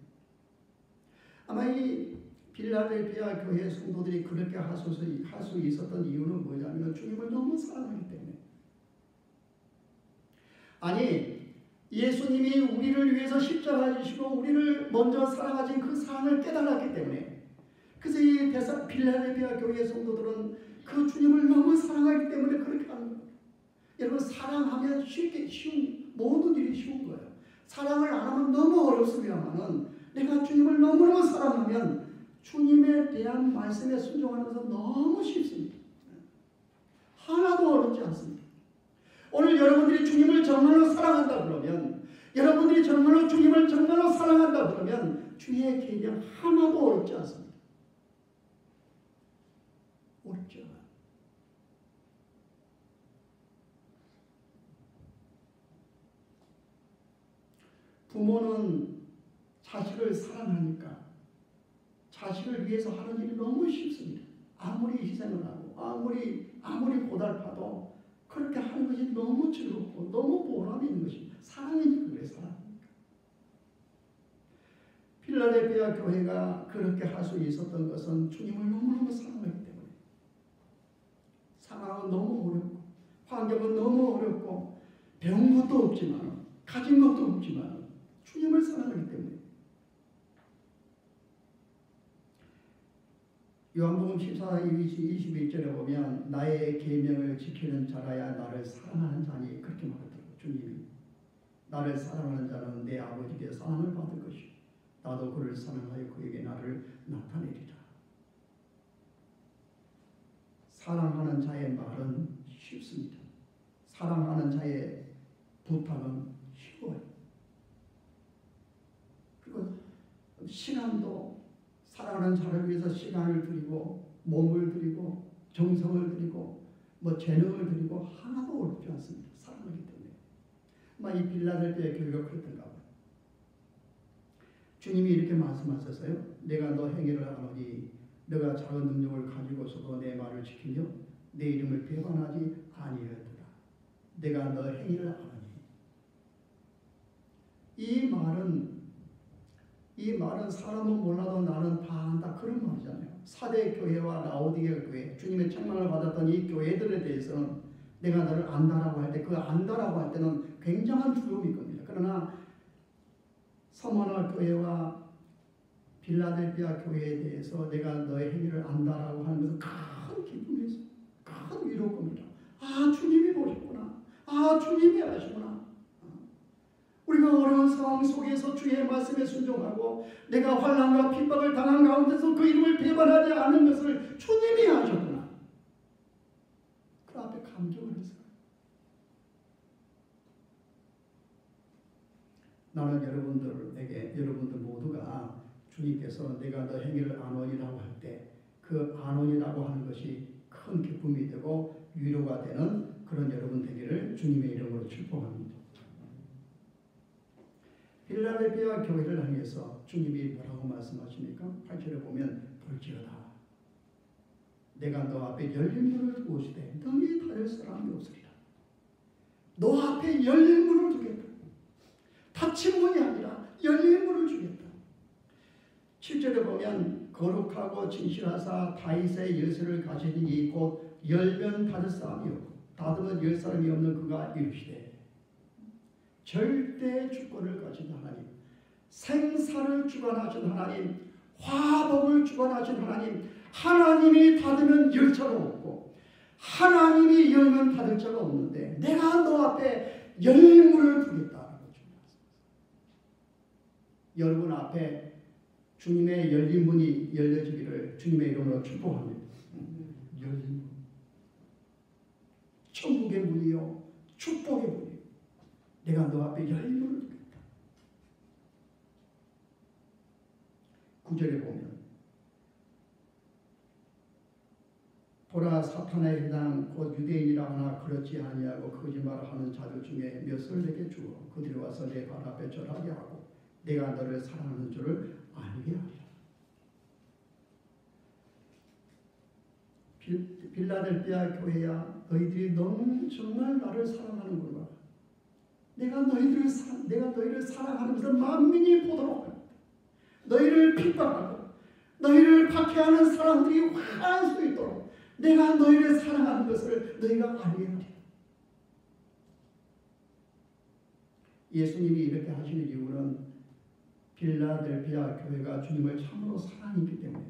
아마 이 빌라델피아 교회 성도들이 그렇게 할 수 있었던 이유는 뭐냐면 주님을 너무 사랑하기 때문에. 아니 예수님이 우리를 위해서 십자가에 지시고 우리를 먼저 사랑하신 그 사랑을 깨달았기 때문에. 그래서 이 빌라델피아 교회 성도들은 그 주님을 너무 사랑하기 때문에 그렇게 하는 거예요. 여러분 사랑하면 쉬운 모든 일이 쉬운 거예요. 사랑을 안 하면 너무 어렵습니다만은 내가 주님을 너무너무 사랑하면 주님에 대한 말씀에 순종하는 것은 너무 쉽습니다. 하나도 어렵지 않습니다. 오늘 여러분들이 주님을 정말로 사랑한다 그러면 여러분들이 정말로 주님을 정말로 사랑한다 그러면 주의 계명 하나도 어렵지 않습니다. 어렵지 않아요. 부모는 자식을 사랑하니까 자식을 위해서 하는 일이 너무 쉽습니다. 아무리 희생을 하고 아무리 고달파도 그렇게 하는 것이 너무 즐겁고 너무 보람이 있는 것입니다. 사랑이니까 그래 사랑이니까. 필라델피아 교회가 그렇게 할 수 있었던 것은 주님을 너무너무 사랑하기 때문에. 상황은 너무 어렵고 환경은 너무 어렵고 배운 것도 없지만 가진 것도 없지만 주님을 사랑하기 때문에. 요한복음 14, 21절에 보면 나의 계명을 지키는 자라야 나를 사랑하는 자니 그렇게 말하더라고요. 주님이 나를 사랑하는 자는 내 아버지께 사랑을 받을 것이고 나도 그를 사랑하여 그에게 나를 나타내리라. 사랑하는 자의 말은 쉽습니다. 사랑하는 자의 부탁은 쉬워요. 그리고 시간도 사랑하는 자를 위해서 시간을 드리고 몸을 드리고 정성을 드리고 재능을 드리고 하나도 어렵지 않습니다. 사랑하기 때문에. 아마 이 빌라델피아 교회가 그랬던가 봐요. 주님이 이렇게 말씀하셨어요. 내가 너 행위를 아노니 너가 작은 능력을 가지고서도 내 말을 지키며 내 이름을 배반하지 아니하였더라. 내가 너 행위를 아노니. 이 말은 사람은 몰라도 나는 다 안다 그런 말이잖아요. 사대 교회와 라오디게 교회, 주님의 책망을 받았던 이 교회들에 대해서는 내가 너를 안다라고 할 때 그 안다라고 할 때는 굉장한 두려움일 겁니다. 그러나 서머나 교회와 빌라델피아 교회에 대해서 내가 너의 행위를 안다라고 하는 것은 큰 기쁨이었어요. 큰 위로일 겁니다. 아 주님이 보셨구나. 아 주님이 아시구나. 우리가 어려운 상황 속에서 주의 말씀에 순종하고 내가 환난과 핍박을 당한 가운데서 그 이름을 배반하지 않는 것을 주님이 하셨구나. 그 앞에 감격을 했어요. 나는 여러분들 모두가 주님께서 내가 너 행위를 아노니라고 할 때 그 아노니라고 하는 것이 큰 기쁨이 되고 위로가 되는 그런 여러분 되기를 주님의 이름으로 축복합니다. 빌라델피아 교회를 향해서 주님이 뭐라고 말씀하십니까? 8절에 보면 볼지어다 내가 너 앞에 열린 문을 두고 오시되 너희 닫을 사람이 없으리라. 너 앞에 열린 문을 두겠다. 닫힌 문이 아니라 열린 문을 주겠다. 7절에 보면 거룩하고 진실하사 다윗의 열쇠를 가지니 곧 열면 닫을 사람이 없고 닫으면 열 사람이 없는 그가 이르시되 절대 주권을 가진 하나님, 생사를 주관하신 하나님, 화복을 주관하신 하나님, 하나님이 닫으면 열 자가 없고 하나님이 열면 닫을 자가 없는데 내가 너 앞에 열린 문을 두겠다라고 주님하셨습니다. 여러분 앞에 주님의 열린 문이 열려지기를 주님의 이름으로 축복합니다. 열린 문, 천국의 문이요 축복의 문이요. 내가 너 앞에 열린 문을 두겠다. 9절에 보면 보라 사탄의 회당 곧 유대인이라거나 그렇지 아니하고 거짓말을 하는 자들 중에 몇을 내게 주어 그들이 와서 내 발 앞에 절하게 하고 내가 너를 사랑하는 줄을 알게 하리라. 빌라델비아 교회야, 너희들이 너무 정말 나를 사랑하는구나. 내가 너희를 사랑하면서 만민이 보도록 합니다. 너희를 핍박하고 너희를 박해하는 사람들이 화할 수 있도록 내가 너희를 사랑하는 것을 너희가 알게 하리라. 예수님이 이렇게 하시는 이유는 빌라델비아 교회가 주님을 참으로 사랑했기 때문에.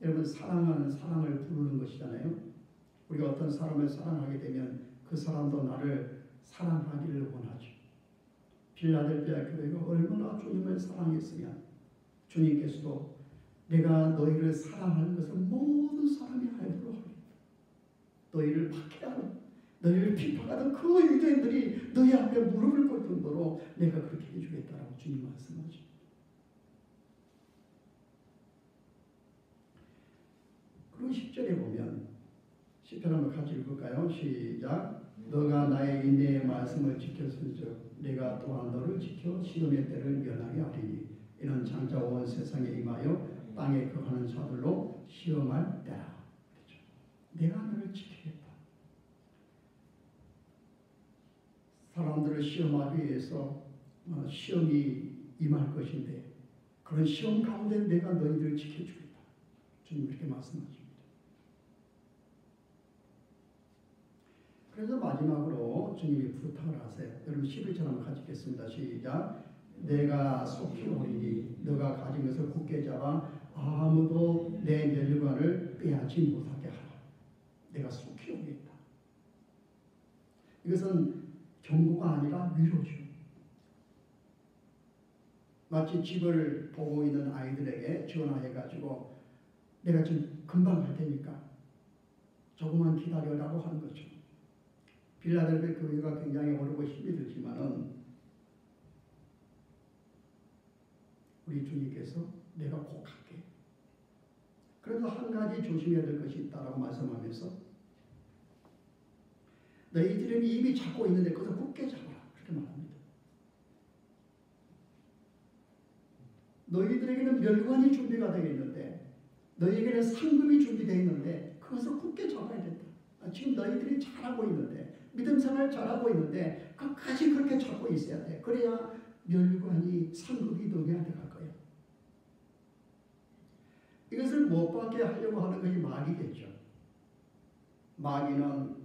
여러분, 사랑하는 사랑을 부르는 것이잖아요. 우리가 어떤 사람을 사랑하게 되면 그 사람도 나를 사랑하기를 원하죠. 빌라델비아 교회가 얼마나 주님을 사랑했으면 주님께서도 내가 너희를 사랑하는 것을 모든 사람이 알도록 하리라. 너희를 박해하는, 너희를 비판하는 그 유대인들이 너희 앞에 무릎을 꿇을 정도로 내가 그렇게 해주겠다라고 주님 말씀하죠. 그리고 10절에 보면, 10절 한번 같이 읽을까요? 시작. 너가 나의 인내의 말씀을 지켰은즉 내가 또한 너를 지켜 시험의 때를 면하게 하리니 이는 장차 온 세상에 임하여 땅에 거하는 자들로 시험할 때라. 그렇죠. 내가 너를 지키겠다. 사람들을 시험하기 위해서 시험이 임할 것인데 그런 시험 가운데 내가 너희들을 지켜주겠다. 주님 이렇게 말씀하십니다. 그래서 마지막으로 주님이 부탁을 하세요. 여러분 11절 한번 같이 읽겠습니다. 시작. 내가 속히 오리니 너가 가진 것을 굳게 잡아 아무도 내 멸류관을 빼앗지 못하게 하라. 내가 속히 오겠다. 이것은 경고가 아니라 위로죠. 마치 집을 보고 있는 아이들에게 전화해가지고 내가 지금 금방 갈 테니까 조금만 기다려라고 하는 거죠. 빌라델비아 교회가 굉장히 어렵고 힘이 들지만은 우리 주님께서 내가 꼭 갈게. 그래도 한 가지 조심해야 될 것이 있다라고 말씀하면서 너희들은 이미 잡고 있는데 그것을 굳게 잡아라. 그렇게 말합니다. 너희들에게는 멸관이 준비가 되어 있는데 너희에게는 상급이 준비되어 있는데 그것을 굳게 잡아야 된다. 지금 너희들이 잘하고 있는데 믿음 생활 잘하고 있는데 끝까지 그렇게 잡고 있어야 돼. 그래야 멸관이 상급이 너희한테 갈 거야. 이것을 못 받게 하려고 하는 것이 마귀겠죠. 마귀는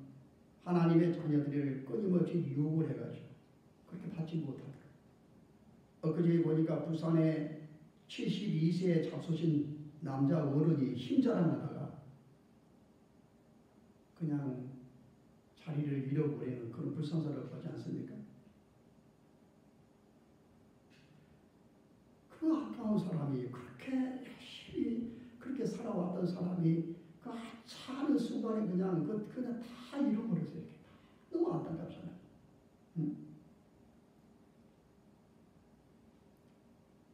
하나님의 자녀들을 끊임없이 유혹을 해가지고 그렇게 받지 못하도록. 엊그제 보니까 부산에 72세에 잡수신 남자 어른이 힘자랑하다가 그냥 자리를 잃어버리는 그런 불상사를 보지 않습니까? 그 아까운 사람이 그렇게 열심히 그렇게 살아왔던 사람이 그 하찮은 순간에 그냥 다 잃어버렸어요. 너무 안타깝잖아요.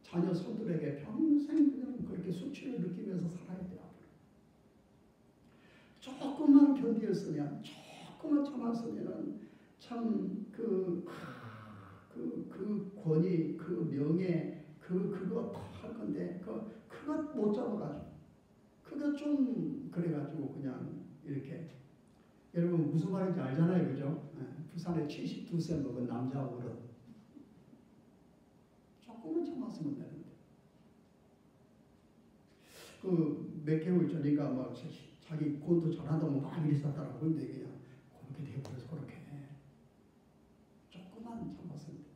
자녀 손들에게 평생 그냥 그렇게 수치를 느끼면서 살아야 돼요. 조금만 견디었으면, 조금만 참았으면 참 그 권위, 그 명예, 그거 다 할 건데 그거 못 잡아가지고 그거 좀 그래가지고 그냥 이렇게. 여러분 무슨 말인지 알잖아요, 그죠? 부산에 72세 먹은 남자 어른 조금만 참았으면 되는데 그 몇 개월 전인가 막 자기 권도 잘한다고 막 이랬었더라고요. 근데 그냥 그렇게 돼버려서 그렇게 조금만 참았습니다.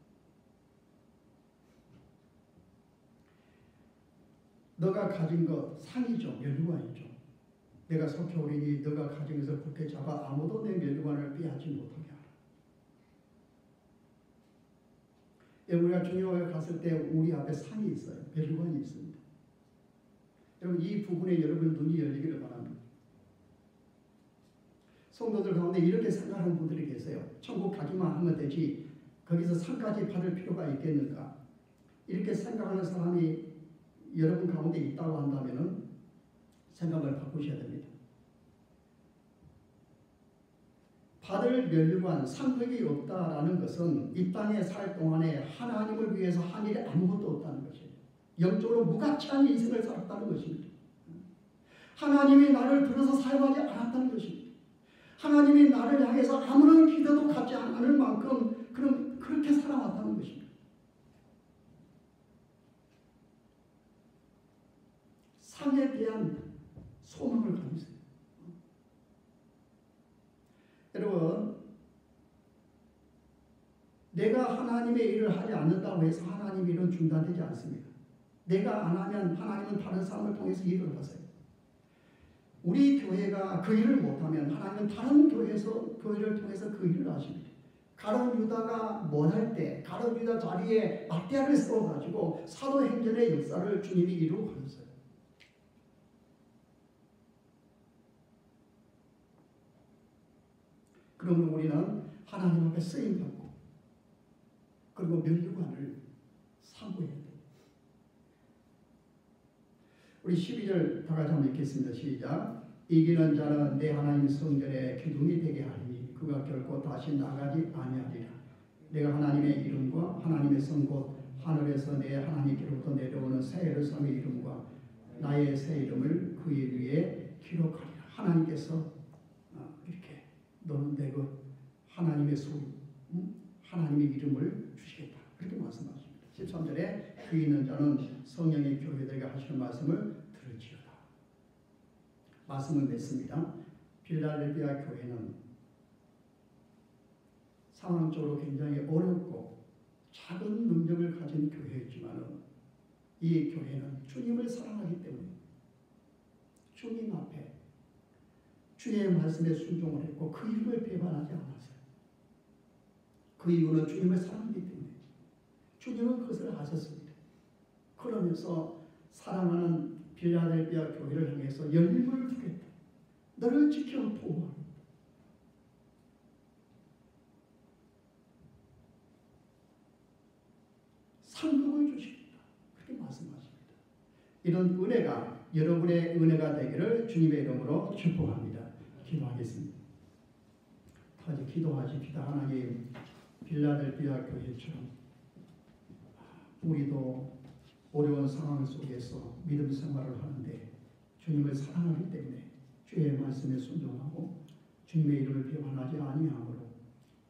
너가 가진 것 상이죠. 멸류관이죠. 내가 속히 오리니 너가 가진 것을 굳게 잡아 아무도 내 멸류관을 빼앗지 못하게 하라. 우리가 중요하게 갔을 때 우리 앞에 상이 있어요. 멸류관이 있습니다. 여러분 이 부분에 여러분 눈이 열리기를 바랍니다. 성도들 가운데 이렇게 생각하는 분들이 계세요. 천국 가기만 하면 되지 거기서 상까지 받을 필요가 있겠는가. 이렇게 생각하는 사람이 여러분 가운데 있다고 한다면 생각을 바꾸셔야 됩니다. 받을 면류관 상급이 없다라는 것은 이 땅에 살 동안에 하나님을 위해서 한 일이 아무것도 없다는 것입니다. 영적으로 무가치한 인생을 살았다는 것입니다. 하나님이 나를 들어서 사용하지 않았다는 것입니다. 하나님이 나를 향해서 아무런 기대도 갖지 않을 만큼 그렇게 살아왔다는 것입니다. 상에 대한 소망을 가지세요. 여러분, 내가 하나님의 일을 하지 않는다고 해서 하나님의 일은 중단되지 않습니다. 내가 안 하면 하나님은 다른 사람을 통해서 일을 하세요. 우리 교회가 그 일을 못하면 하나님은 다른 교회를 통해서 그 일을 하십니다. 가룟 유다가 못할 때 가룟 유다 자리에 막대하를 세워가지고 사도행전의 역사를 주님이 이루고 가셨어요. 그러면 우리는 하나님 앞에 쓰임받고 그리고 면류관을 사모해야 돼요. 우리 12절 다 같이 한번 읽겠습니다. 시작. 이기는 자는 내 하나님 성전의 기둥이 되게 하리니 그가 결코 다시 나가지 아니하리라. 내가 하나님의 이름과 하나님의 성 곧 하늘에서 내 하나님께로부터 내려오는 새 예루살렘의 이름과 나의 새 이름을 그의 위에 기록하리라. 하나님께서 이렇게 너는 내 것 하나님의 소유 하나님의 이름을 주시겠다. 그렇게 말씀하십니다. 13절에 그 있는 자는 성령의 교회들에게 하시는 말씀을 들을지어다. 말씀을 맺습니다. 필라델피아 교회는 상황적으로 굉장히 어렵고 작은 능력을 가진 교회였지만 이 교회는 주님을 사랑하기 때문에 주님 앞에 주의 말씀에 순종을 했고 그 이름을 배반하지 않았어요. 그 이유는 주님을 사랑하기 때문에 주님은 그것을 하셨습니다. 그러면서 사랑하는 필라델피아 교회를 향해서 열림을 주겠다. 너를 지켜 보호하겠다. 상급을 주시겠다. 그렇게 말씀하십니다. 이런 은혜가 여러분의 은혜가 되기를 주님의 이름으로 축복합니다. 기도하겠습니다. 다시 기도하십시다. 하나님, 필라델피아 교회처럼 우리도 어려운 상황 속에서 믿음 생활을 하는데 주님을 사랑하기 때문에 주의 말씀에 순종하고 주님의 이름을 배반하지 아니하므로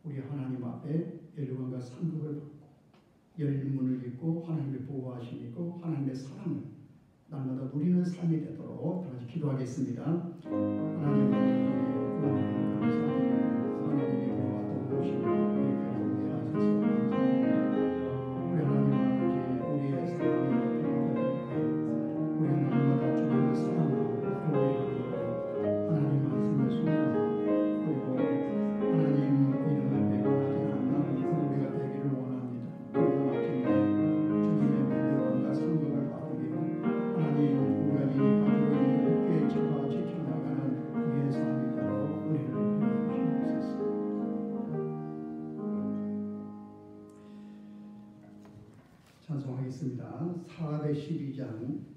우리 하나님 앞에 열림과 상급을 받고 열린 문을 잇고 하나님의 보호하심이고 하나님의 사랑을 날마다 누리는 삶이 되도록 다시 기도하겠습니다. 하나님 감사합니다. 하나님의 은혜와 도우심을 찬송하겠습니다. 412장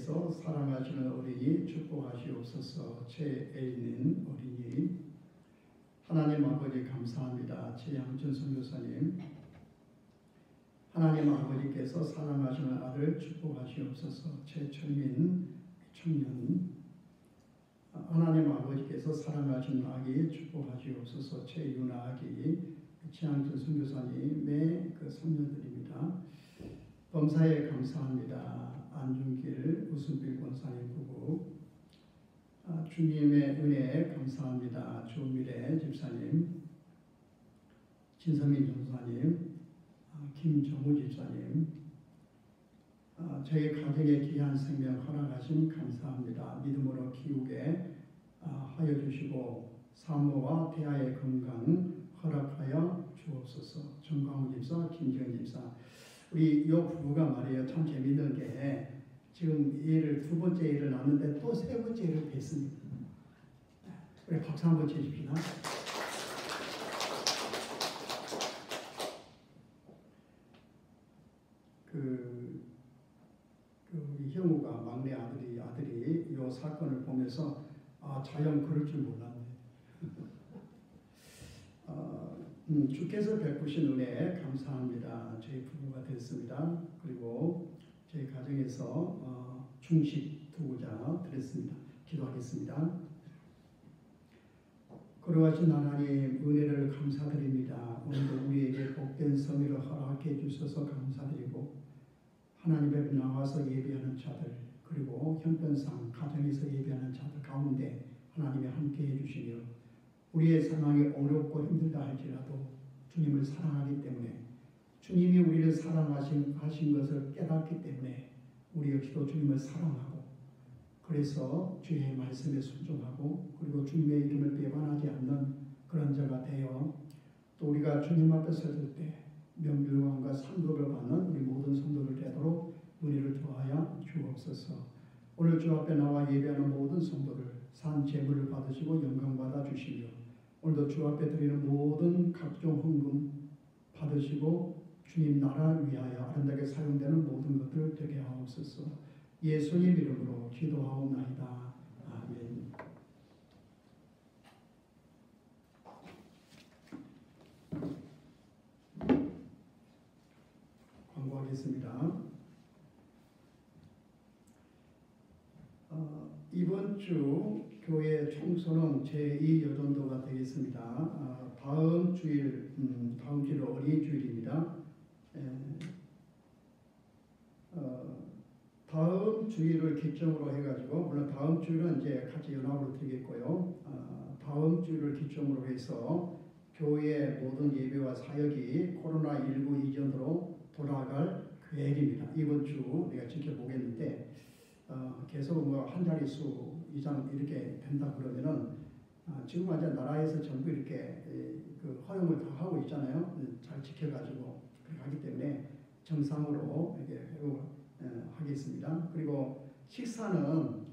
아버지께서 사랑하시는 어린이 축복하시옵소서. 최애인 어린이. 하나님 아버지 감사합니다. 최양준 선교사님. 하나님 아버지께서 사랑하시는 아들 축복하시옵소서. 최철민 청년. 하나님 아버지께서 사랑하시는 아기 축복하시옵소서. 최윤아 아기. 최양준 선교사님의 그 손녀들입니다. 범사에 감사합니다. 안중길 우순필 권사님 부부. 주님의 은혜에 감사합니다. 조미래 집사님, 진성민 전사님, 김정우 집사님. 저희 가정의 귀한 생명 허락하심 감사합니다. 믿음으로 키우게 하여 주시고 사모와 대하의 건강 허락하여 주옵소서. 정광우 집사, 김지은 집사. 우리 이 부부가 말이에요. 참 재밌는 게 지금 얘를 두 번째 애를 낳았는데 또 세 번째 애를 뵀습니다. 우리 박수 한번 쳐주십시다. 우리 형우가 막내 아들이 이 사건을 보면서 자연 그럴 줄 몰랐네. 주께서 베푸신 은혜에 감사합니다. 저희 부부가 됐습니다. 그리고 저희 가정에서 중식 두고자 드렸습니다. 기도하겠습니다. 거룩하신 하나님 은혜를 감사드립니다. 오늘도 우리에게 복된 성의를 허락해 주셔서 감사드리고 하나님 앞에 나와서 예배하는 자들 그리고 형편상 가정에서 예배하는 자들 가운데 하나님이 함께해 주시며 우리의 상황이 어렵고 힘들다 할지라도 주님을 사랑하기 때문에 주님이 우리를 사랑하신 것을 깨닫기 때문에 우리 역시도 주님을 사랑하고 그래서 주의 말씀에 순종하고 그리고 주님의 이름을 배반하지 않는 그런 자가 되어 또 우리가 주님 앞에 섰을 때 명률왕과 상급을 받는 우리 모든 성도들 되도록 은혜를 더하여 주옵소서. 오늘 주 앞에 나와 예배하는 모든 성도들 산 제물을 받으시고 영광 받아 주시며 오늘도 주 앞에 드리는 모든 각종 헌금 받으시고 주님 나라를 위하여 아름답게 사용되는 모든 것들 되게 하옵소서. 예수님 이름으로 기도하옵나이다. 아멘. 광고하겠습니다. 이번 주 교회 총선은 제2여전도가 되겠습니다. 다음 주일 어린이 주일입니다. 다음 주일을 기점으로 해가지고 물론 다음 주일은 이제 같이 연합으로 드리겠고요. 다음 주일을 기점으로 해서 교회 모든 예배와 사역이 코로나19 이전으로 돌아갈 계획입니다. 이번 주 내가 지켜보겠는데 계속 한 자릿수 이상 이렇게 된다 그러면은 지금 완전 나라에서 전부 이렇게 그 허용을 다 하고 있잖아요. 잘 지켜가지고 그렇게 하기 때문에 정상으로 이렇게 하겠습니다. 그리고 식사는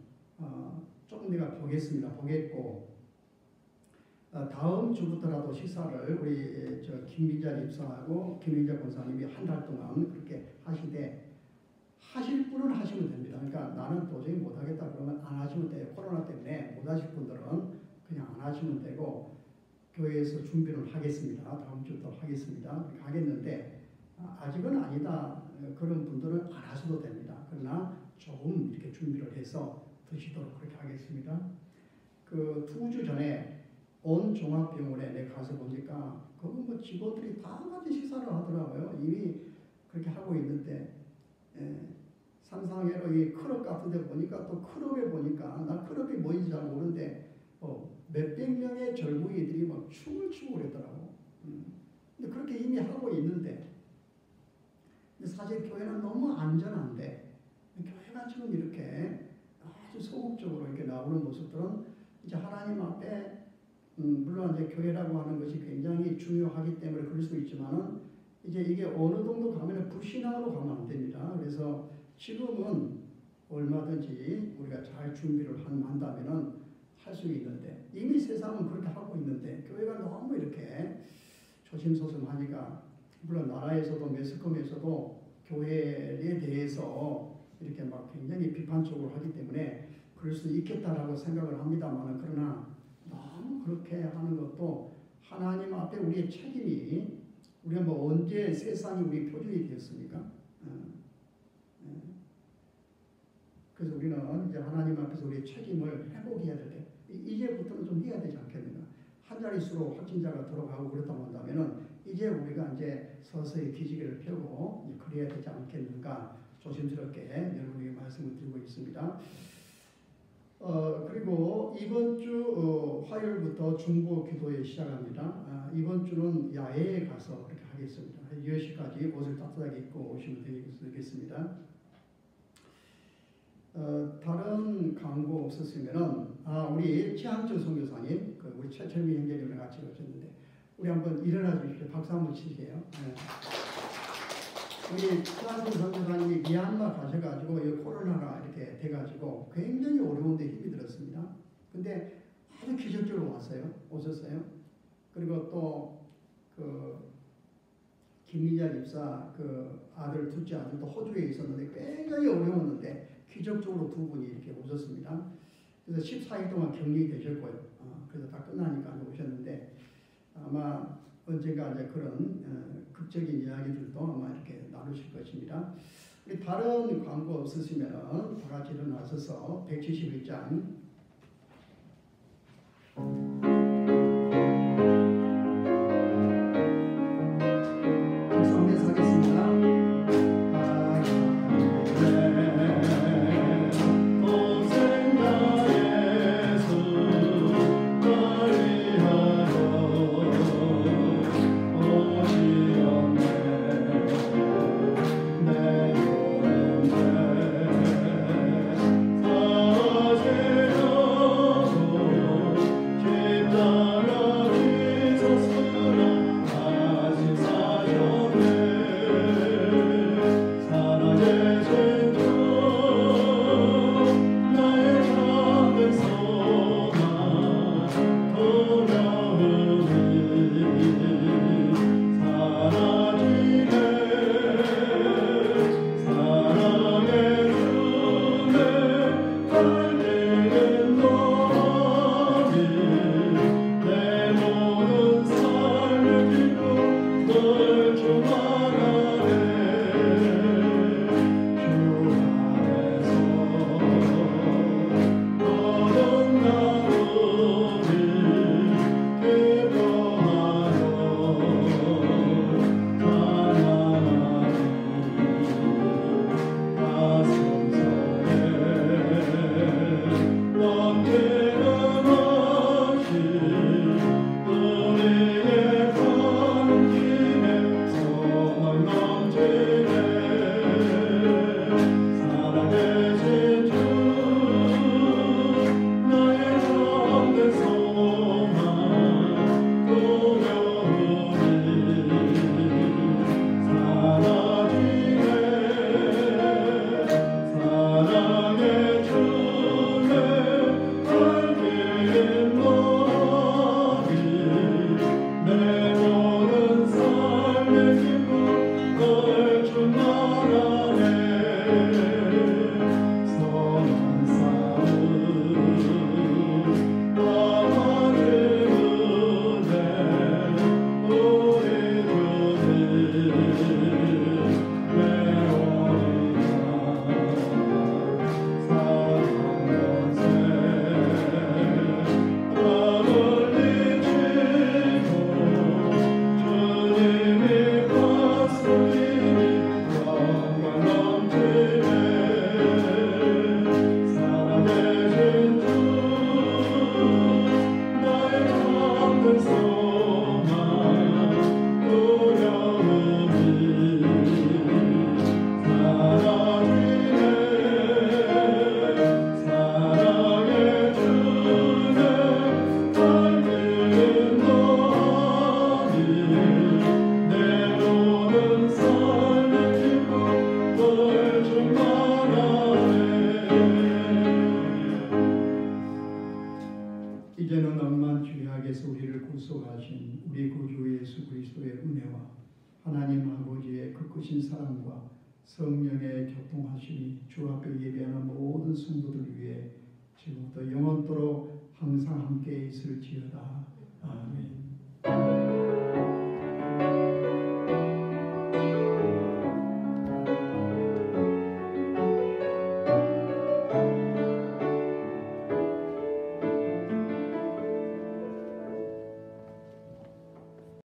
조금 내가 보겠고 다음 주부터라도 식사를 우리 김민자 집사하고 김민자 권사님이 한 달 동안 그렇게 하시되 하실 분은 하시면 됩니다. 그러니까 나는 도저히 못하겠다 그러면 안 하시면 돼요. 코로나 때문에 못 하실 분들은 그냥 안 하시면 되고 교회에서 준비를 하겠습니다. 다음 주부터 하겠습니다. 하겠는데 아직은 아니다. 그런 분들은 안 하셔도 됩니다. 그러나 조금 이렇게 준비를 해서 드시도록 그렇게 하겠습니다. 그 2주 전에 온 종합병원에 내가 가서 보니까 거기 뭐 직원들이 다 같이 식사를 하더라고요. 이미 그렇게 하고 있는데 상상외로 이 클럽 같은 데 보니까 또 클럽에 보니까 나 클럽이 뭔지 잘 모르는데 몇백 명의 젊은이들이 막 춤을 추고 그랬더라고. 근데 그렇게 이미 하고 있는데 근데 사실 교회는 너무 안전한데 교회가 지금 이렇게 아주 소극적으로 이렇게 나오는 모습들은 이제 하나님 앞에 물론 이제 교회라고 하는 것이 굉장히 중요하기 때문에 그럴 수 있지만은 이제 이게 어느 정도 가면은 불신앙으로 가면 안 됩니다. 그래서 지금은 얼마든지 우리가 잘 준비를 한다면은 할 수 있는데 이미 세상은 그렇게 하고 있는데 교회가 너무 이렇게 조심소심하니까 물론 나라에서도 매스컴에서도 교회에 대해서 이렇게 막 굉장히 비판적으로 하기 때문에 그럴 수 있겠다라고 생각을 합니다만, 그러나 너무 그렇게 하는 것도 하나님 앞에 우리의 책임이, 우리가 뭐 언제 세상이 우리 표준이 되었습니까? 그래서 우리는 이제 하나님 앞에서 우리의 책임을 회복해야 될 때, 이제부터는 좀 해야 되지 않겠는가? 한 자릿수로 확진자가 들어가고 그렇다고 한다면은 이제 우리가 이제 서서히 기지개를 펴고 그래야 되지 않겠는가? 조심스럽게 여러분에게 말씀을 드리고 있습니다. 그리고 이번 주 화요일부터 중보 기도회 시작합니다. 이번 주는 야외에 가서 그렇게 하겠습니다. 10시까지 옷을 따뜻하게 입고 오시면 되겠습니다. 다른 광고 없었으면은, 우리 최한철 선교사님, 우리 최철미 형제님이랑 같이 오셨는데, 우리 한번 일어나 주십시오. 박수 한번 치세요. 네. 우리 최한철 선교사님이 미얀마 가셔가지고 이 코로나가 이렇게 돼가지고 굉장히 어려운데 힘이 들었습니다. 근데 아주 기적적으로 오셨어요. 그리고 또 김민자 집사 아들, 둘째 아들도 호주에 있었는데 굉장히 어려웠는데 기적적으로 두 분이 이렇게 오셨습니다. 그래서 14일 동안 격리되셨고요. 그래서 다 끝나니까 오셨는데, 아마 언젠가 이제 그런 극적인 이야기들도 아마 이렇게 나누실 것입니다. 우리 다른 광고 없으시면 다 같이 일어나셔서 171장 박수하면서 하겠습니다. 이제는 엄만주의 악에서 우리를 구속하신 우리 구주 예수 그리스도의 은혜와 하나님 아버지의 그 크신 사랑과 성령의 교통하심이 주 앞에 예배하는 모든 성도들 위해 지금부터 영원토록 항상 함께 있을지어다. 아멘.